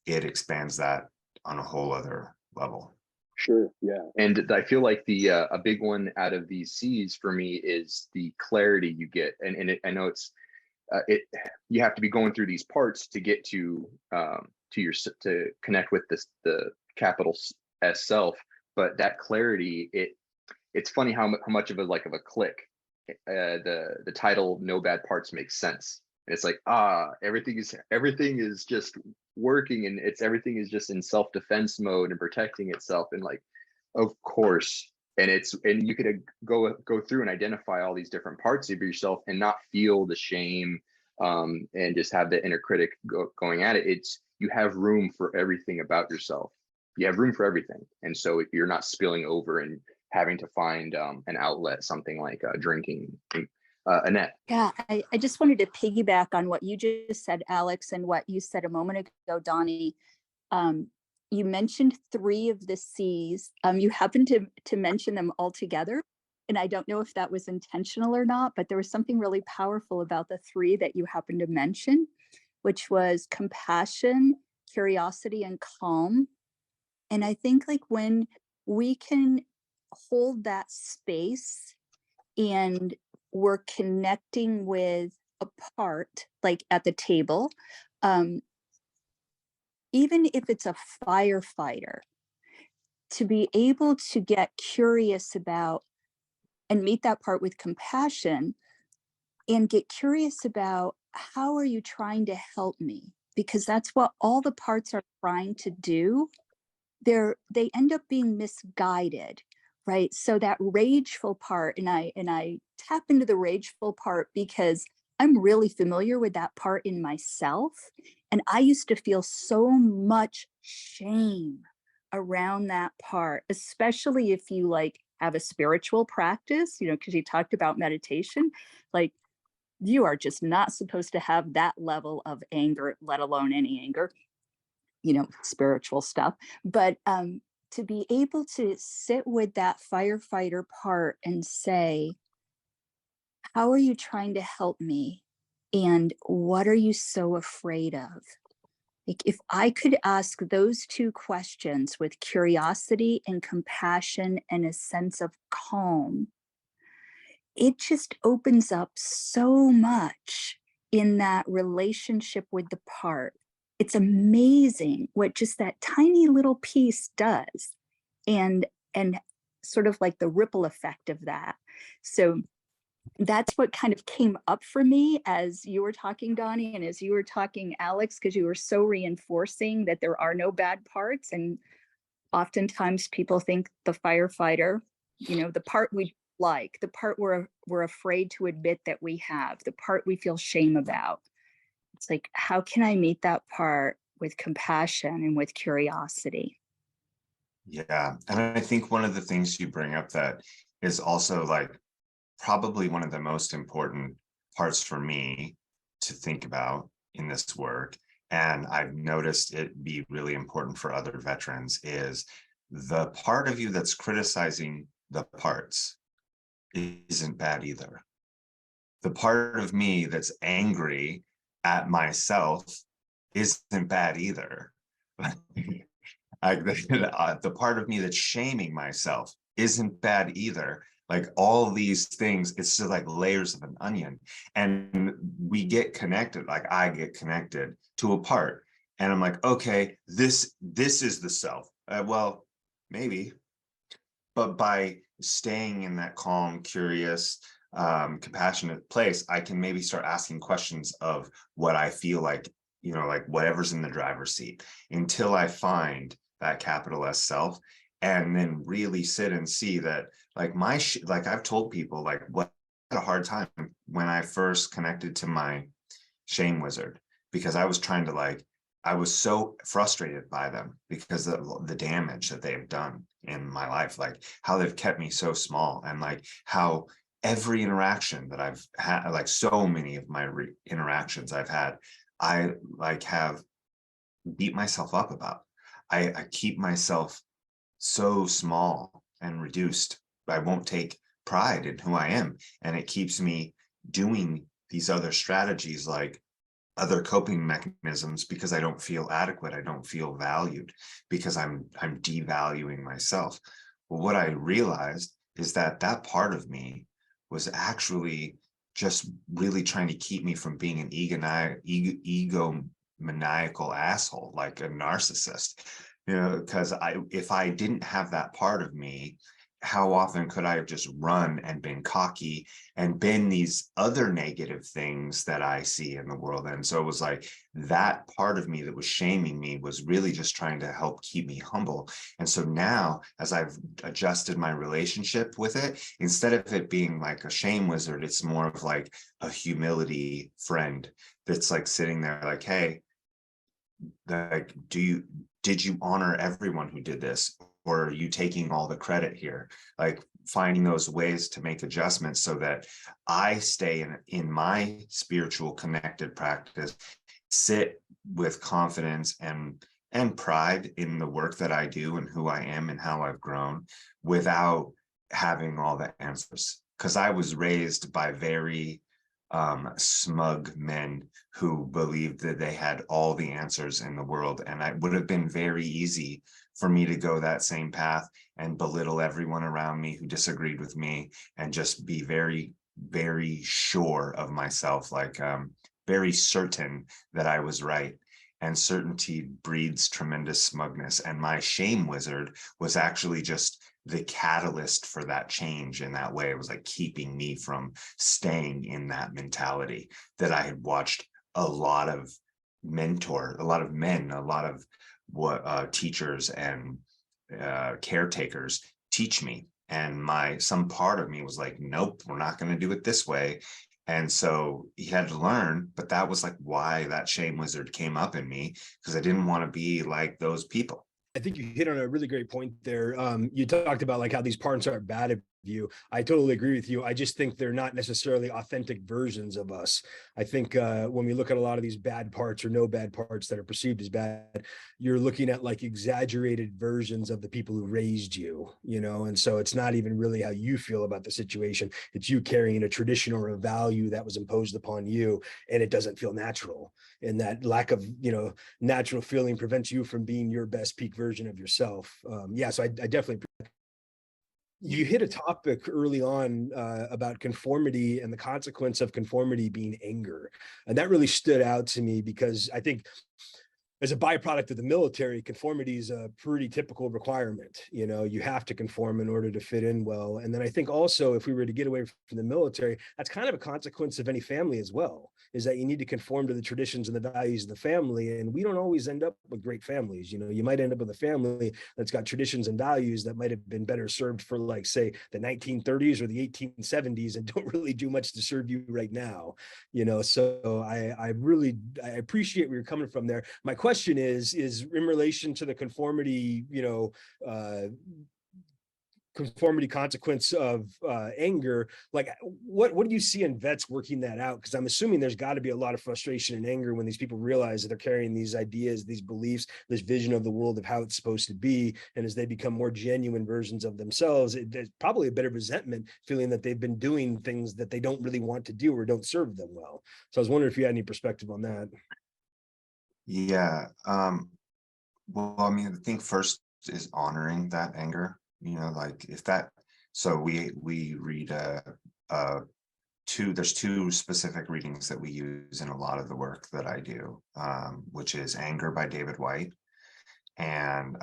it expands that on a whole other level. Sure, yeah. And I feel like the a big one out of these C's for me is the clarity you get. And I know it's you have to be going through these parts to get to connect with the capital S self. But that clarity, it's funny how much of a click the title "No Bad Parts" makes sense. And it's like, everything is just working, and everything is just in self-defense mode and protecting itself, and like, of course. And you could go through and identify all these different parts of yourself and not feel the shame, and just have the inner critic going at it. You have room for everything about yourself. You have room for everything, and so you're not spilling over and having to find an outlet, something like drinking. Annette. Yeah, I just wanted to piggyback on what you just said, Alex, and what you said a moment ago, Donny. You mentioned 3 of the C's. You happened to mention them all together. And I don't know if that was intentional or not, but there was something really powerful about the 3 that you happened to mention, which was compassion, curiosity, and calm. And I think like when we can hold that space and we're connecting with a part, like at the table, even if it's a firefighter, to be able to get curious about and meet that part with compassion and get curious about, how are you trying to help me? Because that's what all the parts are trying to do. They end up being misguided, right? So that rageful part, and I tap into the rageful part because I'm really familiar with that part in myself. And I used to feel so much shame around that part, especially if you like have a spiritual practice, because you talked about meditation, like you are just not supposed to have that level of anger, let alone any anger, spiritual stuff. But to be able to sit with that firefighter part and say, how are you trying to help me? And what are you so afraid of? Like, if I could ask those 2 questions with curiosity and compassion and a sense of calm, it just opens up so much in that relationship with the part. It's amazing what just that tiny little piece does. and and sort of like the ripple effect of that. So that's what kind of came up for me as you were talking, Donnie, and as you were talking, Alex, because you were so reinforcing that there are no bad parts. And oftentimes people think the firefighter, the part we like, the part we're afraid to admit that we have, the part we feel shame about. It's like, how can I meet that part with compassion and with curiosity? Yeah. And I think one of the things you bring up that is also like probably one of the most important parts for me to think about in this work, and I've noticed it be really important for other veterans, is the part of you that's criticizing the parts isn't bad either. The part of me that's angry at myself isn't bad either. The part of me that's shaming myself isn't bad either. Like all these things, it's just like layers of an onion. And we get connected, like I get connected to a part. And I'm like, okay, this is the self. Well, maybe. But by staying in that calm, curious, compassionate place, I can maybe start asking questions of what I feel like, like whatever's in the driver's seat, until I find that capital S self, and then really sit and see that, like like I've told people, like what I had a hard time when I first connected to my shame wizard, because I was trying to I was so frustrated by them because of the damage that they have done in my life, like how they've kept me so small, and like how every interaction that I've had, like so many of my interactions I've had, I have beat myself up about. I keep myself so small and reduced. I won't take pride in who I am. And it keeps me doing these other strategies, like other coping mechanisms, because I don't feel adequate. I don't feel valued, because I'm devaluing myself. Well, what I realized is that that part of me was actually just really trying to keep me from being an egomaniacal asshole, like a narcissist. Because if I didn't have that part of me, how often could I have just run and been cocky and been these other negative things that I see in the world? And so it was like that part of me that was shaming me was really just trying to help keep me humble. And so now, as I've adjusted my relationship with it, instead of it being like a shame wizard, it's more of like a humility friend that's like sitting there like, hey, like, did you honor everyone who did this, or are you taking all the credit here? Like finding those ways to make adjustments so that I stay in my spiritual connected practice, sit with confidence and pride in the work that I do and who I am and how I've grown, without having all the answers. Because I was raised by very smug men who believed that they had all the answers in the world. And it would have been very easy for me to go that same path and belittle everyone around me who disagreed with me, and just be very, very sure of myself, like very certain that I was right. And certainty breeds tremendous smugness. And my shame wizard was actually just the catalyst for that change in that way. It was like keeping me from staying in that mentality that I had watched a lot of men, a lot of what teachers and caretakers teach me. And some part of me was like, nope, we're not going to do it this way. And so he had to learn, but that was like why that shame wizard came up in me, because I didn't want to be like those people. I think you hit on a really great point there. You talked about like how these parts aren't bad of you. I totally agree with you. I just think they're not necessarily authentic versions of us. I think when we look at a lot of these bad parts or no bad parts that are perceived as bad, you're looking at like exaggerated versions of the people who raised you, and so it's not even really how you feel about the situation. It's you carrying a tradition or a value that was imposed upon you, and it doesn't feel natural. And that lack of, natural feeling prevents you from being your best peak version of yourself. So I definitely. You hit a topic early on about conformity and the consequence of conformity being anger. And that really stood out to me, because I think as a byproduct of the military, conformity is a pretty typical requirement. You know, you have to conform in order to fit in well. And then I think also, if we were to get away from the military, that's kind of a consequence of any family as well, is that you need to conform to the traditions and the values of the family. And we don't always end up with great families. You know, you might end up with a family that's got traditions and values that might have been better served for, like, say, the 1930s or the 1870s, and don't really do much to serve you right now. You know, so I appreciate where you're coming from there. My question is in relation to the conformity, you know, conformity consequence of anger, like what do you see in vets working that out? Because I'm assuming there's got to be a lot of frustration and anger when these people realize that they're carrying these ideas, these beliefs, this vision of the world of how it's supposed to be, and as they become more genuine versions of themselves, there's probably a bit of resentment, feeling that they've been doing things that they don't really want to do or don't serve them well. So I was wondering if you had any perspective on that. Yeah. Well, I mean, I think first is honoring that anger. You know, like if that. So we read there's two specific readings that we use in a lot of the work that I do, which is Anger by David White and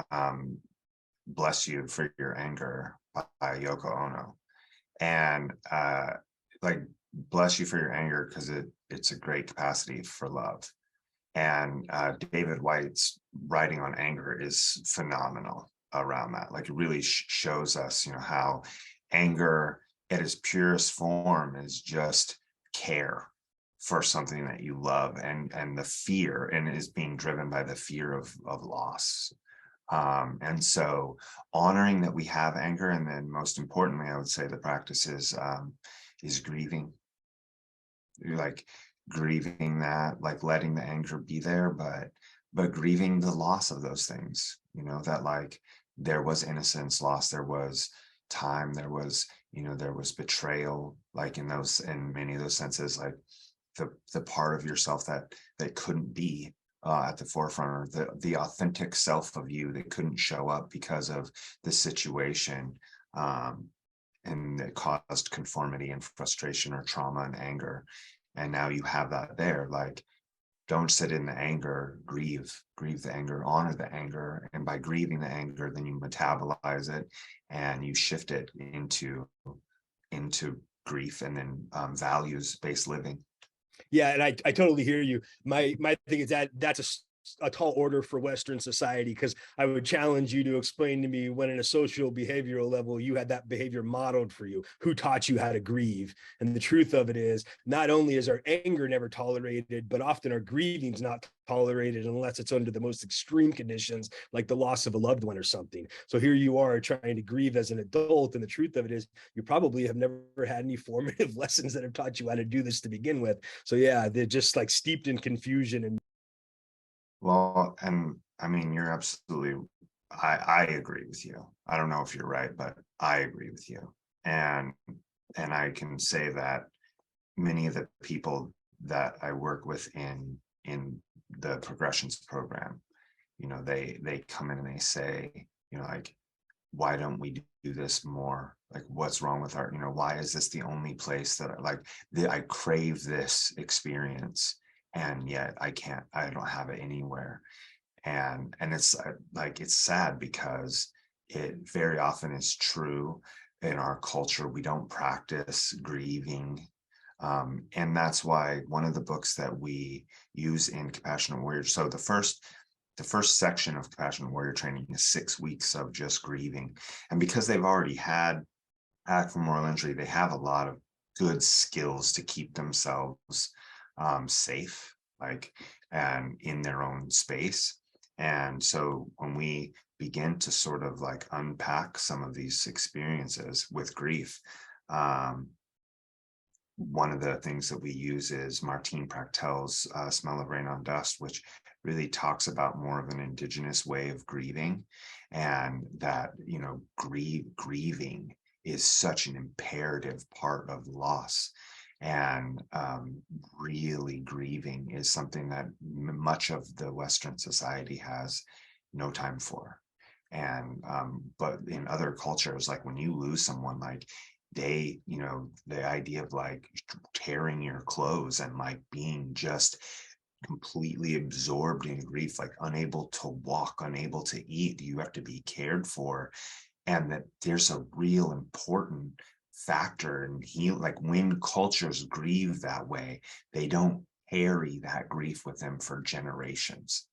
Bless You for Your Anger by Yoko Ono. And like Bless You for Your Anger, because it's a great capacity for love. And David White's writing on anger is phenomenal around that. Like it really shows us, you know, how anger at its purest form is just care for something that you love, and the fear, and is being driven by the fear of loss. And so honoring that we have anger, and then most importantly, I would say the practice is grieving. Like grieving that, like letting the anger be there, but grieving the loss of those things, you know, that like there was innocence lost, there was time, there was, you know, there was betrayal, like in many of those senses, like the part of yourself that couldn't be at the forefront, or the authentic self of you that couldn't show up because of the situation, and it caused conformity and frustration or trauma and anger. And now you have that there. Like, don't sit in the anger, grieve the anger, honor the anger. And by grieving the anger, then you metabolize it and you shift it into grief, and then values-based living. Yeah, and I totally hear you. My thing is that's a tall order for Western society, because I would challenge you to explain to me when, in a social behavioral level, you had that behavior modeled for you. Who taught you how to grieve? And the truth of it is, not only is our anger never tolerated, but often our grieving's not tolerated unless it's under the most extreme conditions, like the loss of a loved one or something. So here you are trying to grieve as an adult, and the truth of it is, you probably have never had any formative lessons that have taught you how to do this to begin with. So yeah, they're just like steeped in confusion. And Well, and I mean, you're absolutely, I agree with you. I don't know if you're right, but I agree with you. And I can say that many of the people that I work with in the progressions program, you know, they come in and they say, you know, like, why don't we do this more? Like, what's wrong with our, you know, why is this the only place that I crave this experience, and yet I don't have it anywhere. And it's like, it's sad, because it very often is true in our culture. We don't practice grieving. And that's why one of the books that we use in Compassionate Warrior, so the first section of Compassionate Warrior training is 6 weeks of just grieving. And because they've already had act for moral injury, they have a lot of good skills to keep themselves safe, like, and in their own space. And so when we begin to sort of like unpack some of these experiences with grief, one of the things that we use is Martine Prachtel's Smell of Rain on Dust, which really talks about more of an indigenous way of grieving, and that, you know, grieving is such an imperative part of loss. And really grieving is something that much of the Western society has no time for. And but in other cultures, like when you lose someone, like they, you know, the idea of like tearing your clothes and like being just completely absorbed in grief, like unable to walk, unable to eat. You have to be cared for. And that there's a real important factor in healing. Like when cultures grieve that way, they don't carry that grief with them for generations.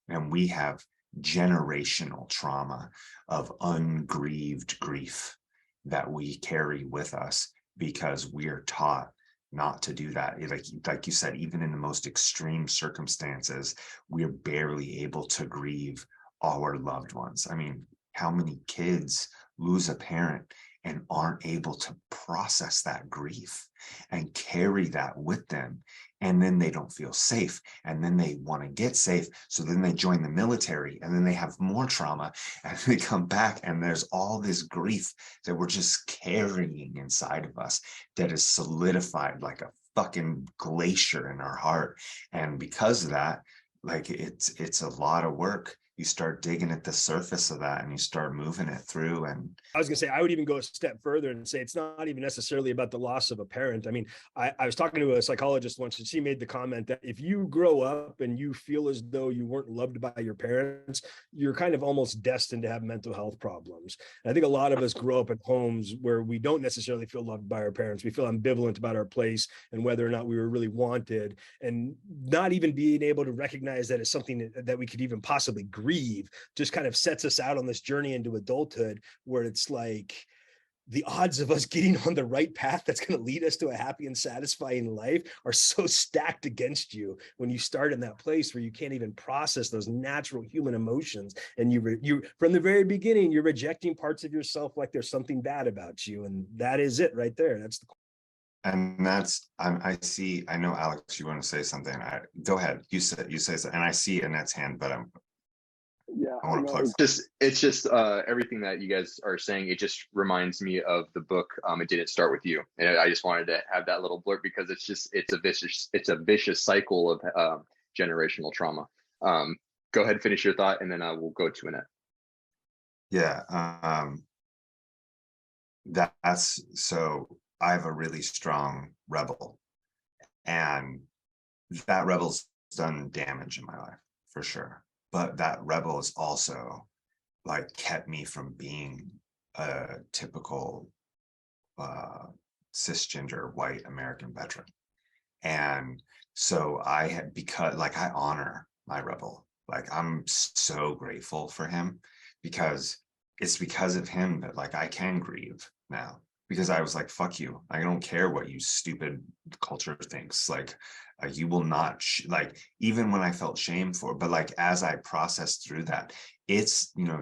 And we have generational trauma of ungrieved grief that we carry with us because we are taught not to do that. Like you said, even in the most extreme circumstances, we're barely able to grieve our loved ones. I mean, how many kids lose a parent and aren't able to process that grief and carry that with them? And then they don't feel safe. And then they want to get safe. So then they join the military and then they have more trauma and they come back and there's all this grief that we're just carrying inside of us that is solidified like a fucking glacier in our heart. And because of that, like it's a lot of work. You start digging at the surface of that and you start moving it through. And I was going to say, I would even go a step further and say it's not even necessarily about the loss of a parent. I mean, I was talking to a psychologist once and she made the comment that if you grow up and you feel as though you weren't loved by your parents, you're kind of almost destined to have mental health problems. And I think a lot of us grow up in homes where we don't necessarily feel loved by our parents. We feel ambivalent about our place and whether or not we were really wanted, and not even being able to recognize that it's something that we could even possibly grieve just kind of sets us out on this journey into adulthood where it's like the odds of us getting on the right path that's going to lead us to a happy and satisfying life are so stacked against you when you start in that place where you can't even process those natural human emotions. And you from the very beginning, you're rejecting parts of yourself like there's something bad about you. And that is it right there. That's the And that's, I know, Alex, you want to say something. Go ahead. You say something, and I see Annette's hand, but I want to plug. It's just everything that you guys are saying. It just reminds me of the book. It Didn't Start With You, and I just wanted to have that little blurb because it's a vicious cycle of generational trauma. Go ahead and finish your thought, and then I will go to Annette. Yeah, that's so. I have a really strong rebel, and that rebel's done damage in my life for sure. But that rebel has also like kept me from being a typical cisgender white American veteran. And so because like I honor my rebel. Like I'm so grateful for him because it's because of him that like I can grieve now. Because I was like, fuck you. I don't care what you stupid culture thinks. Like, you will not, like, even when I felt shame for, but like, as I processed through that, it's, you know,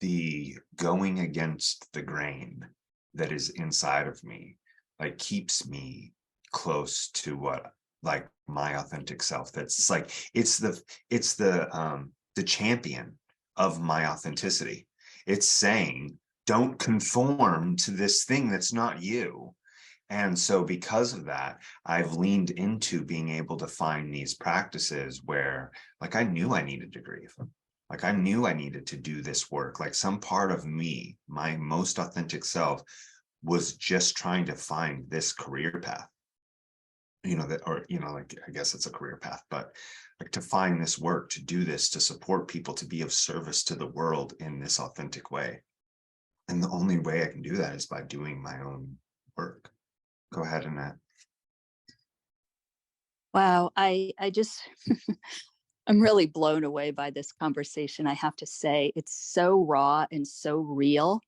the going against the grain that is inside of me, like keeps me close to what, like my authentic self. That's like, it's the champion of my authenticity. It's saying, don't conform to this thing that's not you. And so because of that, I've leaned into being able to find these practices where like I knew I needed to grieve. Like I knew I needed to do this work. Like some part of me, my most authentic self, was just trying to find this career path. You know, that, or, you know, like I guess it's a career path, but like to find this work, to do this, to support people, to be of service to the world in this authentic way. And the only way I can do that is by doing my own work. Go ahead, Annette. Wow, I just, I'm really blown away by this conversation. I have to say, it's so raw and so real.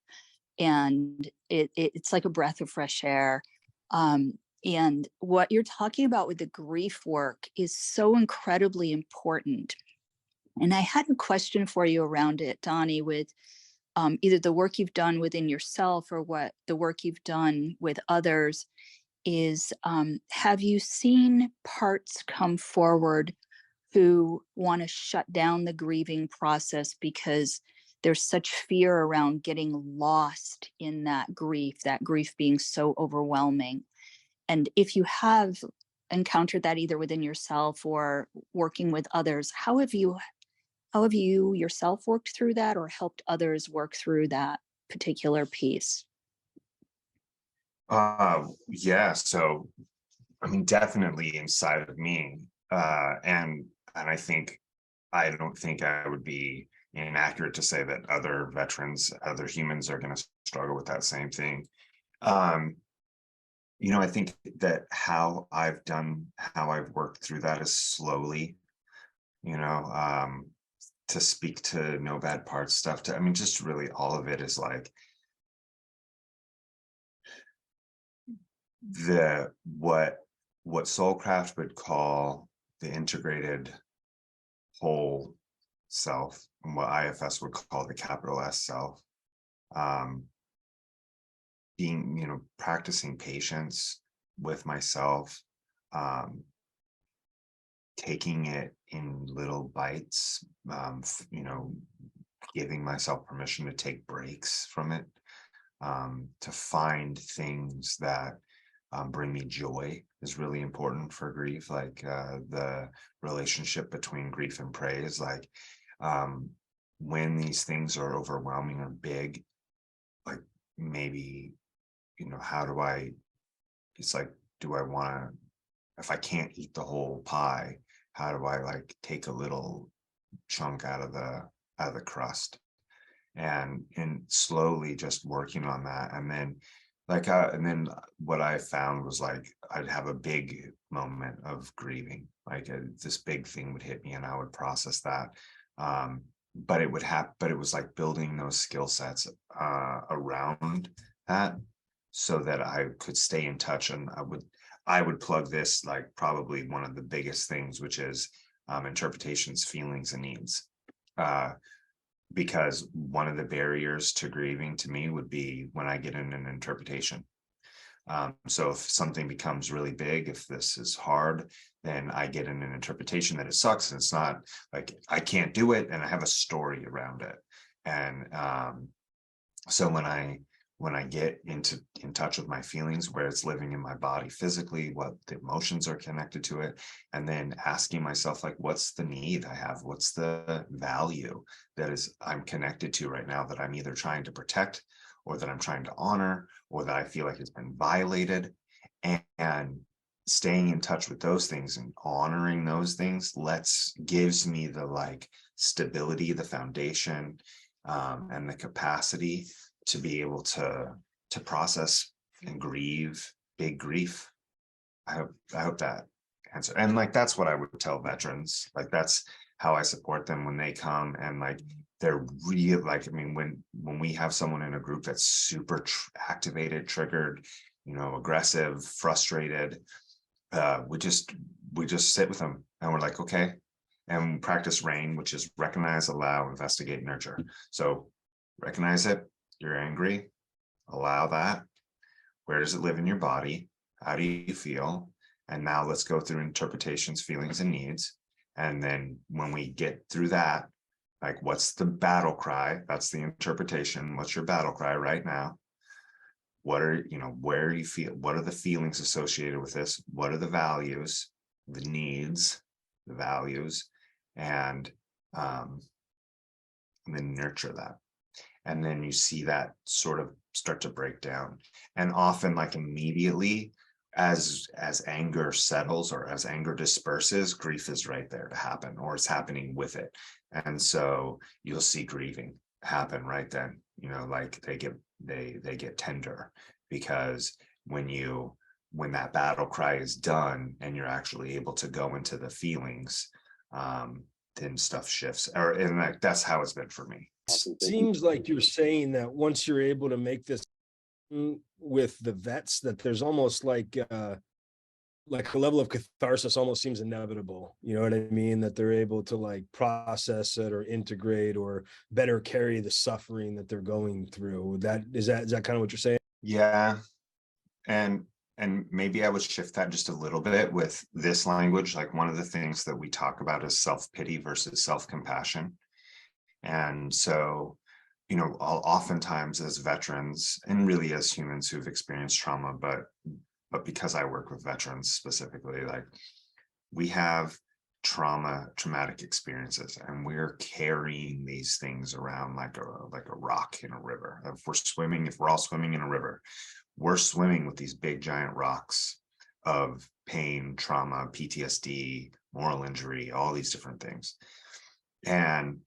And it's like a breath of fresh air. And what you're talking about with the grief work is so incredibly important. And I had a question for you around it, Donny, with either the work you've done within yourself or what the work you've done with others is, have you seen parts come forward who want to shut down the grieving process because there's such fear around getting lost in that grief being so overwhelming? And if you have encountered that either within yourself or working with others, how have you yourself worked through that or helped others work through that particular piece? Yeah, so I mean, definitely inside of me. And I don't think I would be inaccurate to say that other veterans, other humans are going to struggle with that same thing. I think that how I've worked through that is slowly, you know, to speak to no bad parts stuff I mean, just really all of it is like what Soulcraft would call the integrated whole self, and what IFS would call the capital S self. Being, practicing patience with myself, taking it in little bites, giving myself permission to take breaks from it, to find things that bring me joy is really important for grief. Like the relationship between grief and praise, like when these things are overwhelming or big, like maybe, how do I, it's like, do I want to, if I can't eat the whole pie, how do I like take a little chunk out of the crust, and slowly just working on that. And then what I found was like I'd have a big moment of grieving, like this big thing would hit me and I would process that. But it was like building those skill sets around that, so that I could stay in touch. And I would plug this, like probably one of the biggest things, which is interpretations, feelings, and needs. Because one of the barriers to grieving to me would be when I get in an interpretation. So if something becomes really big, if this is hard, then I get in an interpretation that it sucks. And it's not like I can't do it. And I have a story around it. And so when I get in touch with my feelings, where it's living in my body physically, what the emotions are connected to it, and then asking myself, like, what's the need I have? What's the value that is I'm connected to right now that I'm either trying to protect, or that I'm trying to honor, or that I feel like it's been violated? And staying in touch with those things and honoring those things gives me the like stability, the foundation, and the capacity to be able to process and grieve big grief. I hope that answer. And like that's what I would tell veterans. Like that's how I support them when they come, and like they're real. Like, I mean, when we have someone in a group that's super activated, triggered, aggressive, frustrated, we just sit with them and we're like, okay, and we practice RAIN, which is recognize, allow, investigate, nurture. So recognize it. You're angry, allow that. Where does it live in your body? How do you feel? And now let's go through interpretations, feelings, and needs. And then when we get through that, like, what's the battle cry? That's the interpretation. What's your battle cry right now? Where do you feel? What are the feelings associated with this? What are the values, the needs, the values, and then nurture that. And then you see that sort of start to break down. And often, like immediately, as anger settles or as anger disperses, grief is right there to happen, or it's happening with it. And so you'll see grieving happen right then. Like they get tender, because when that battle cry is done and you're actually able to go into the feelings, then stuff shifts. And like that's how it's been for me. Seems like you're saying that once you're able to make this with the vets, that there's almost like a level of catharsis almost seems inevitable. You know what I mean? That they're able to like process it or integrate or better carry the suffering that they're going through. Is that kind of what you're saying? Yeah. And maybe I would shift that just a little bit with this language. Like one of the things that we talk about is self-pity versus self-compassion. And so, oftentimes as veterans, and really as humans who've experienced trauma, but because I work with veterans specifically, like we have traumatic experiences, and we're carrying these things around like a rock in a river. If we're all swimming in a river, we're swimming with these big giant rocks of pain, trauma, PTSD, moral injury, all these different things. And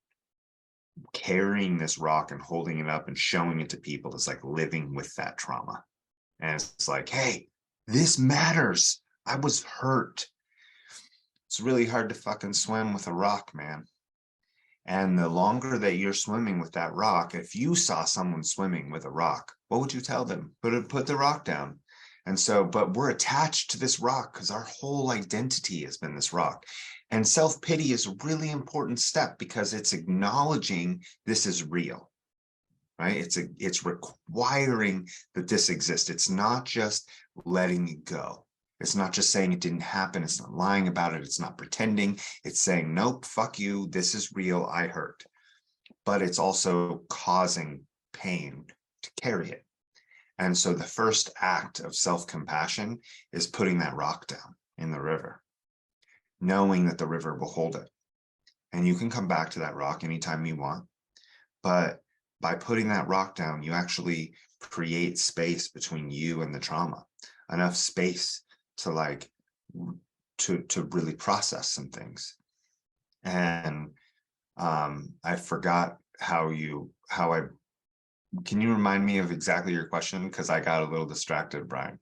carrying this rock and holding it up and showing it to people is like living with that trauma. And it's like, hey, this matters. I was hurt. It's really hard to fucking swim with a rock, man. And the longer that you're swimming with that rock, if you saw someone swimming with a rock, what would you tell them? Put the rock down. And so, but we're attached to this rock because our whole identity has been this rock. And self-pity is a really important step because it's acknowledging this is real, right? It's requiring that this exists. It's not just letting it go. It's not just saying it didn't happen. It's not lying about it. It's not pretending. It's saying, nope, fuck you. This is real. I hurt. But it's also causing pain to carry it. And so the first act of self-compassion is putting that rock down in the river, knowing that the river will hold it. And you can come back to that rock anytime you want. But by putting that rock down, you actually create space between you and the trauma, enough space to like to really process some things. And I forgot can you remind me of exactly your question? Because I got a little distracted, Brian,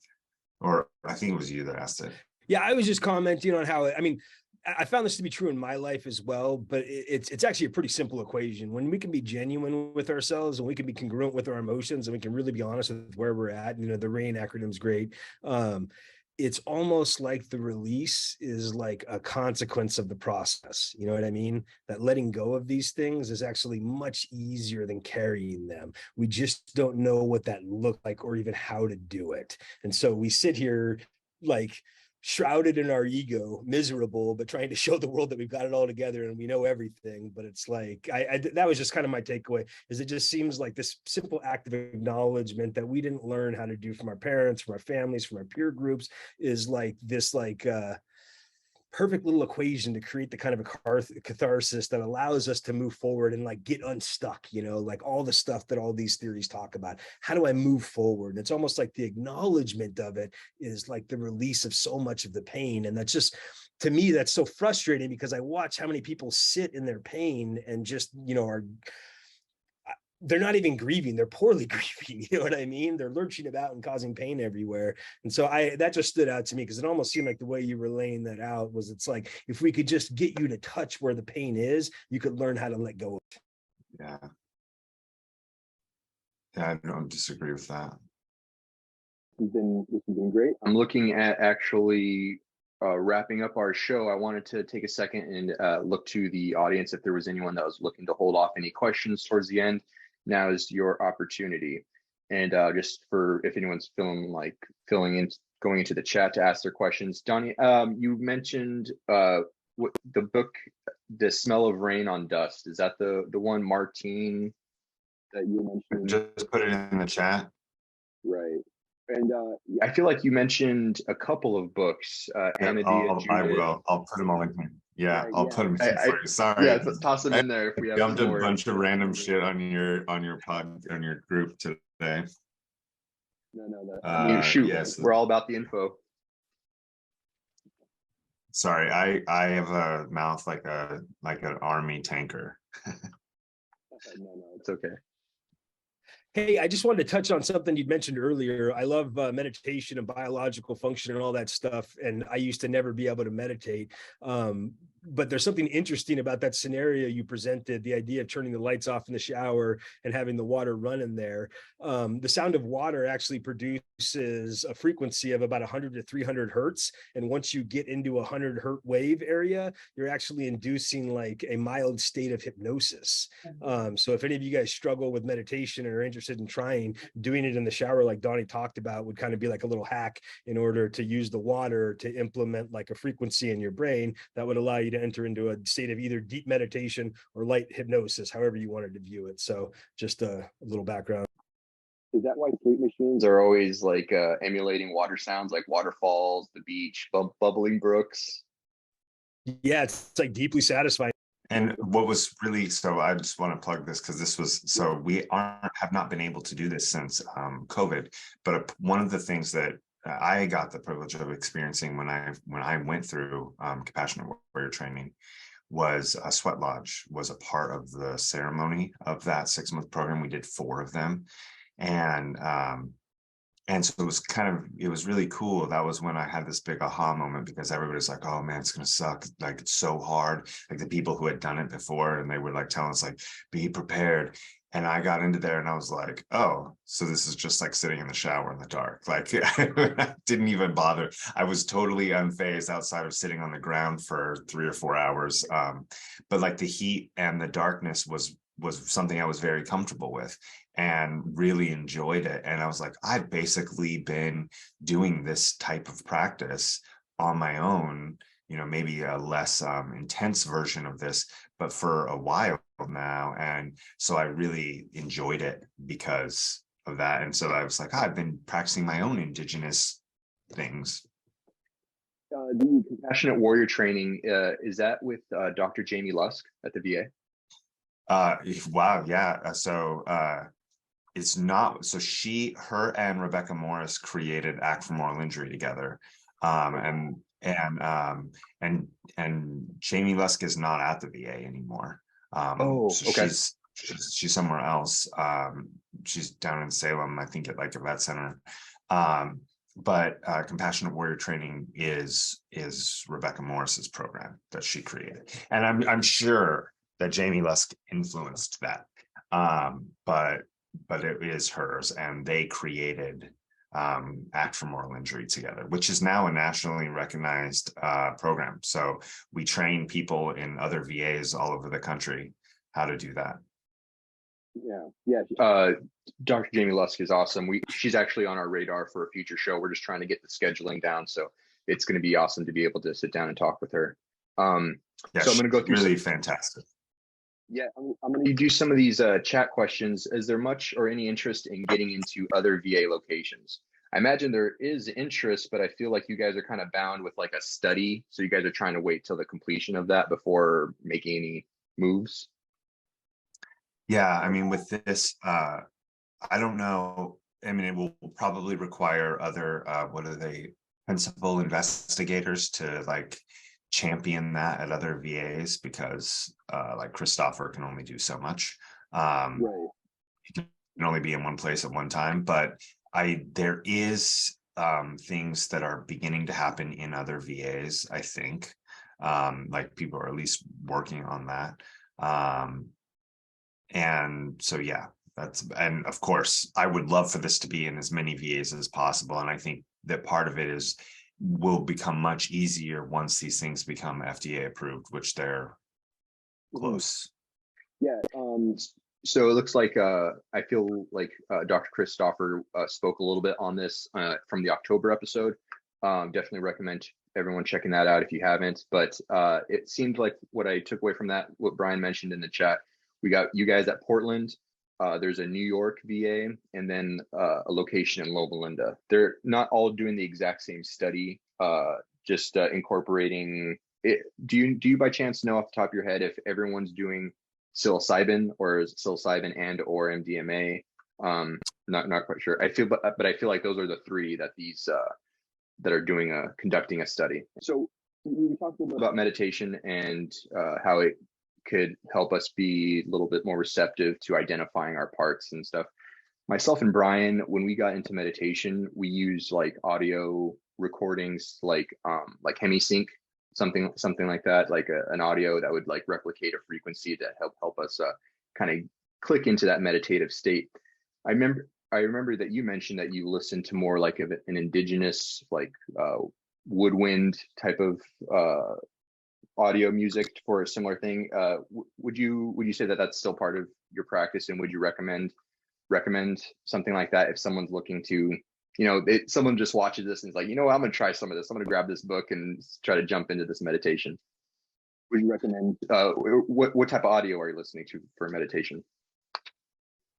or I think it was you that asked it. Yeah, I was just commenting on how, I mean, I found this to be true in my life as well, but it's actually a pretty simple equation. When we can be genuine with ourselves and we can be congruent with our emotions and we can really be honest with where we're at, you know, the RAIN acronym is great. It's almost like the release is like a consequence of the process. You know what I mean? That letting go of these things is actually much easier than carrying them. We just don't know what that looked like or even how to do it. And so we sit here like shrouded in our ego, miserable, but trying to show the world that we've got it all together and we know everything. But it's like, that was just kind of my takeaway, is it just seems like this simple act of acknowledgement that we didn't learn how to do from our parents, from our families, from our peer groups, is like this perfect little equation to create the kind of a catharsis that allows us to move forward and like get unstuck, you know, like all the stuff that all these theories talk about. How do I move forward? And it's almost like the acknowledgement of it is like the release of so much of the pain. And that's just, to me, that's so frustrating because I watch how many people sit in their pain and just, you know, they're not even grieving, they're poorly grieving, you know what I mean? They're lurching about and causing pain everywhere. And so that just stood out to me because it almost seemed like the way you were laying that out was, it's like, if we could just get you to touch where the pain is, you could learn how to let go of it. Yeah, I don't disagree with that. This has been great. I'm looking at actually wrapping up our show. I wanted to take a second and look to the audience if there was anyone that was looking to hold off any questions towards the end. Now is your opportunity. And just for if anyone's going into the chat to ask their questions. Donny, you mentioned the book, The Smell of Rain on Dust. Is that the one, Martine, that you mentioned? Just put it in the chat. Right. And I feel like you mentioned a couple of books. I will. I'll put them all in. Yeah, I'll put them in for you. Sorry. Yeah, toss them in there if we have. Dumped a bunch of random shit on your group today. No. Shoot, yes. We're all about the info. Sorry, I have a mouth like an army tanker. No, it's okay. Hey, I just wanted to touch on something you'd mentioned earlier. I love meditation and biological function and all that stuff. And I used to never be able to meditate. But there's something interesting about that scenario you presented, the idea of turning the lights off in the shower and having the water run in there. The sound of water actually produces a frequency of about 100 to 300 hertz. And once you get into a 100 hertz wave area, you're actually inducing like a mild state of hypnosis. So if any of you guys struggle with meditation and are interested in trying, doing it in the shower like Donny talked about would kind of be like a little hack in order to use the water to implement like a frequency in your brain that would allow you to enter into a state of either deep meditation or light hypnosis, however you wanted to view it. So just a little background. Is that why sleep machines are always like emulating water sounds, like waterfalls, the beach, bubbling brooks? Yeah, it's like deeply satisfying. And what was really, so I just want to plug this because this was, so we have not been able to do this since COVID, but one of the things that I got the privilege of experiencing when I went through compassionate warrior training was a sweat lodge was a part of the ceremony of that 6-month program. We did 4 of them, and so it was really cool. That was when I had this big aha moment, because everybody's like, oh man, it's gonna suck, like it's so hard, like the people who had done it before, and they would like tell us like, be prepared. And I got into there and I was like, oh, so this is just like sitting in the shower in the dark. Like I didn't even bother. I was totally unfazed outside of sitting on the ground for 3 or 4 hours. But like the heat and the darkness was something I was very comfortable with and really enjoyed it. And I was like, I've basically been doing this type of practice on my own, maybe a less intense version of this, but for a while now. And so I really enjoyed it because of that. And so I was like, I've been practicing my own indigenous things. The compassionate warrior training, is that with Dr. Jamie Lusk at the VA? Wow, yeah. So it's not. So her and Rebecca Morris created Act for Moral Injury together, and Jamie Lusk is not at the VA anymore. So okay. She's somewhere else. She's down in Salem, I think, at like a vet center. But compassionate warrior training is Rebecca Morris's program that she created, and I'm sure that Jamie Lusk influenced that, but it is hers, and they created Act for Moral Injury together, which is now a nationally recognized program. So we train people in other VAs all over the country how to do that. Yeah. Dr. Jamie Lusk is awesome. She's actually on our radar for a future show. We're just trying to get the scheduling down, so it's going to be awesome to be able to sit down and talk with her. So I'm going to go through really fantastic. Yeah, I'm going to do some of these chat questions. Is there much or any interest in getting into other VA locations? I imagine there is interest, but I feel like you guys are kind of bound with like a study. So you guys are trying to wait till the completion of that before making any moves. Yeah, I mean, with this, I don't know. I mean, it will probably require other, principal investigators to like champion that at other VAs, because like Christopher can only do so much. Right. He can only be in one place at one time, but there is things that are beginning to happen in other VAs, I think. Like people are at least working on that. And so, yeah, and of course, I would love for this to be in as many VAs as possible. And I think that part of it will become much easier once these things become FDA approved, which they're close. Yeah. So it looks like I feel like Dr. Christopher spoke a little bit on this from the October episode. Definitely recommend everyone checking that out if you haven't. But it seemed like what I took away from that, what Brian mentioned in the chat, we got you guys at Portland. There's a New York VA, and then a location in Loma Linda. They're not all doing the exact same study, just incorporating it. Do you by chance know off the top of your head if everyone's doing psilocybin, or is it psilocybin and or MDMA? Not quite sure. I feel like those are the 3 that these that are conducting a study. So we talked a little bit about meditation and how it could help us be a little bit more receptive to identifying our parts and stuff. Myself and Brian, when we got into meditation, we used like audio recordings, like HemiSync, something like that, like an audio that would like replicate a frequency to help us kind of click into that meditative state. I remember that you mentioned that you listened to more like an indigenous, like woodwind type of audio music for a similar thing. Would you say that that's still part of your practice, and would you recommend something like that if someone's looking to, someone just watches this and is like, I'm going to try some of this. I'm going to grab this book and try to jump into this meditation. Would you recommend what type of audio are you listening to for meditation?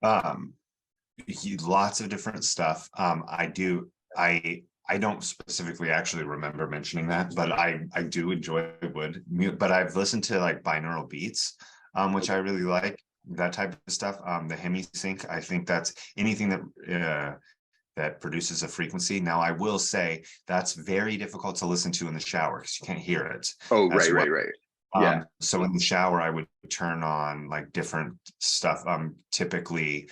Lots of different stuff. I don't specifically actually remember mentioning that, but I do enjoy wood. But I've listened to like binaural beats, which I really like, that type of stuff. The HemiSync, I think that's anything that that produces a frequency. Now, I will say that's very difficult to listen to in the shower because you can't hear it. Oh, as well. right. Yeah. So in the shower, I would turn on like different stuff. Typically,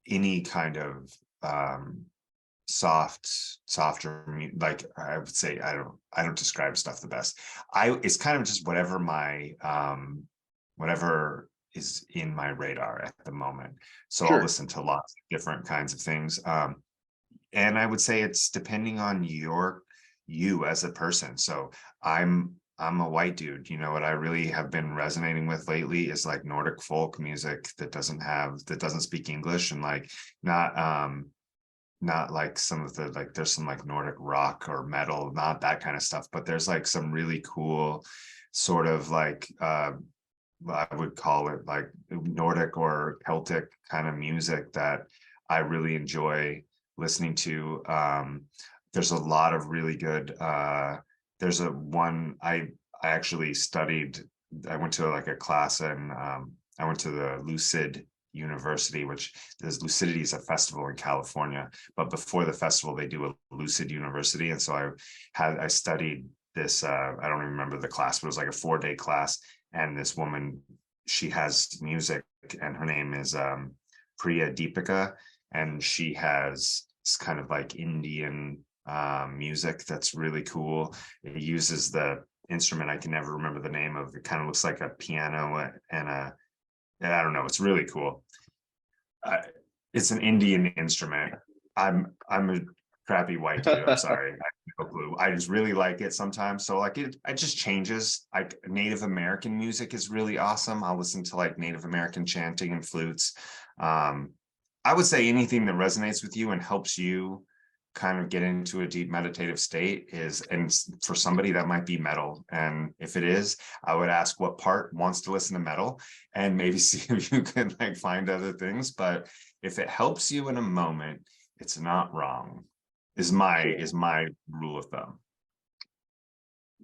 any kind of softer, like I would say, I don't describe stuff the best. It's kind of just whatever whatever is in my radar at the moment. So Sure. I'll listen to lots of different kinds of things. And I would say it's depending on you as a person. So I'm a white dude. You know, what I really have been resonating with lately is like Nordic folk music that doesn't speak English, and like not like some of the, like there's some like Nordic rock or metal, not that kind of stuff, but there's like some really cool sort of like I would call it like Nordic or Celtic kind of music that I really enjoy listening to. There's a lot of really good there's one I actually studied. I went to like a class, and I went to the Lucid University, which there's Lucidity is a festival in California, but before the festival they do a Lucid University, and so I studied this. I don't even remember the class, but it was like a 4-day class. And this woman, she has music, and her name is Priya Deepika, and she has this kind of like Indian music that's really cool. It uses the instrument I can never remember the name of. It kind of looks like a piano and I don't know. It's really cool. It's an Indian instrument. I'm a crappy white dude. I'm sorry. I have no clue. I just really like it sometimes. So like it just changes. Like Native American music is really awesome. I'll listen to like Native American chanting and flutes. I would say anything that resonates with you and helps you kind of get into a deep meditative state is, and for somebody that might be metal. And if it is, I would ask what part wants to listen to metal, and maybe see if you can like find other things. But if it helps you in a moment, it's not wrong, is my rule of thumb.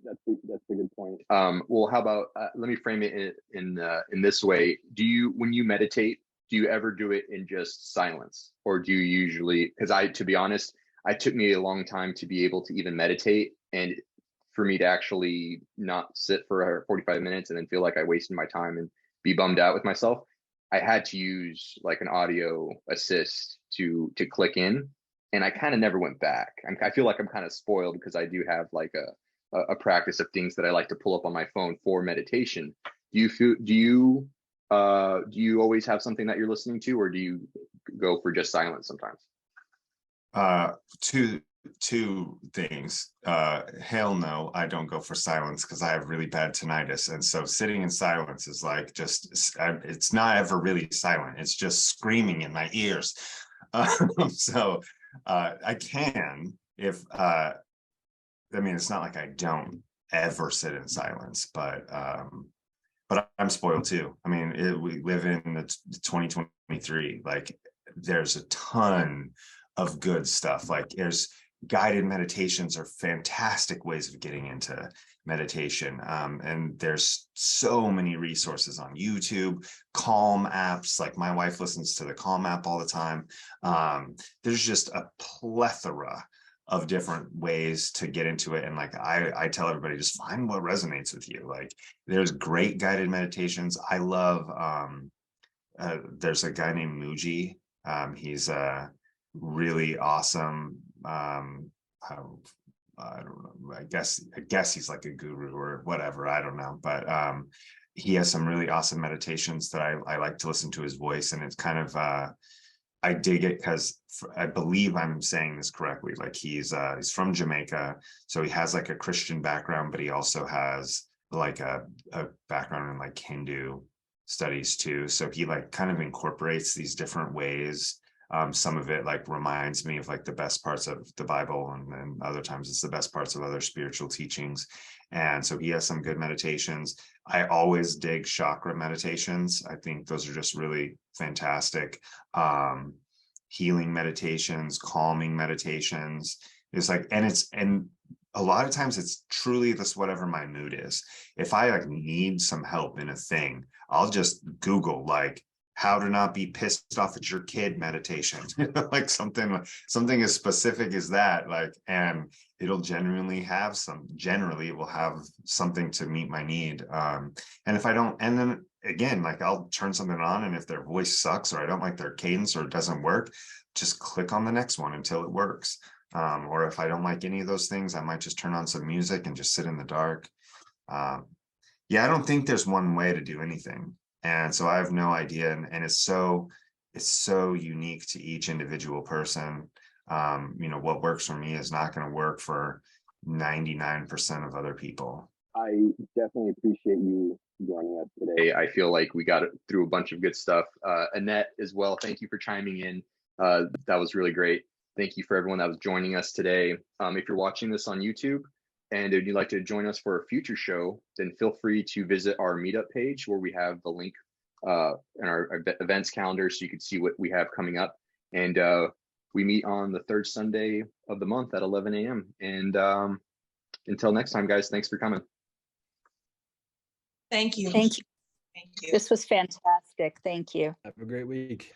That's a good point. Well, how about let me frame it in this way. When you meditate, do you ever do it in just silence, or do you usually? Because to be honest, it took me a long time to be able to even meditate, and for me to actually not sit for 45 minutes and then feel like I wasted my time and be bummed out with myself. I had to use like an audio assist to click in, and I kind of never went back. I feel like I'm kind of spoiled because I do have like a practice of things that I like to pull up on my phone for meditation. Do you always have something that you're listening to, or do you go for just silence sometimes? Two things. Hell no, I don't go for silence because I have really bad tinnitus, and so sitting in silence is like it's not ever really silent. It's just screaming in my ears. So I can, if I mean, it's not like I don't ever sit in silence, but I'm spoiled too. I mean, we live in the 2023. Like, there's a ton of good stuff. Like, there's guided meditations are fantastic ways of getting into meditation. And there's so many resources on YouTube, Calm apps. Like, my wife listens to the Calm app all the time. There's just a plethora of different ways to get into it. And like, I tell everybody, just find what resonates with you. Like, there's great guided meditations. I love, there's a guy named Muji. He's really awesome. I don't know. I guess he's like a guru or whatever. I don't know, but he has some really awesome meditations that I like to listen to his voice, and it's kind of I dig it because I believe I'm saying this correctly. Like, he's from Jamaica, so he has like a Christian background, but he also has like a background in like Hindu studies too. So he like kind of incorporates these different ways. Some of it like reminds me of like the best parts of the Bible, and then other times it's the best parts of other spiritual teachings. And so he has some good meditations. I always dig chakra meditations. I think those are just really fantastic. Healing meditations, calming meditations. It's like, and a lot of times it's truly just whatever my mood is. If I like need some help in a thing, I'll just Google like how to not be pissed off at your kid meditation, like something as specific as that, like, and it'll generally it will have something to meet my need. And if I don't, and then again, like I'll turn something on, and if their voice sucks or I don't like their cadence or it doesn't work, just click on the next one until it works. Or if I don't like any of those things, I might just turn on some music and just sit in the dark. Yeah, I don't think there's one way to do anything. And so I have no idea. And it's so unique to each individual person. You know, what works for me is not going to work for 99% of other people. I definitely appreciate you joining us today. I feel like we got through a bunch of good stuff. Annette as well, thank you for chiming in. That was really great. Thank you for everyone that was joining us today. If you're watching this on YouTube and if you'd like to join us for a future show, then feel free to visit our meetup page where we have the link in our events calendar so you can see what we have coming up. And we meet on the third Sunday of the month at 11 a.m. And until next time, guys, thanks for coming. Thank you. Thank you. Thank you. This was fantastic. Thank you. Have a great week.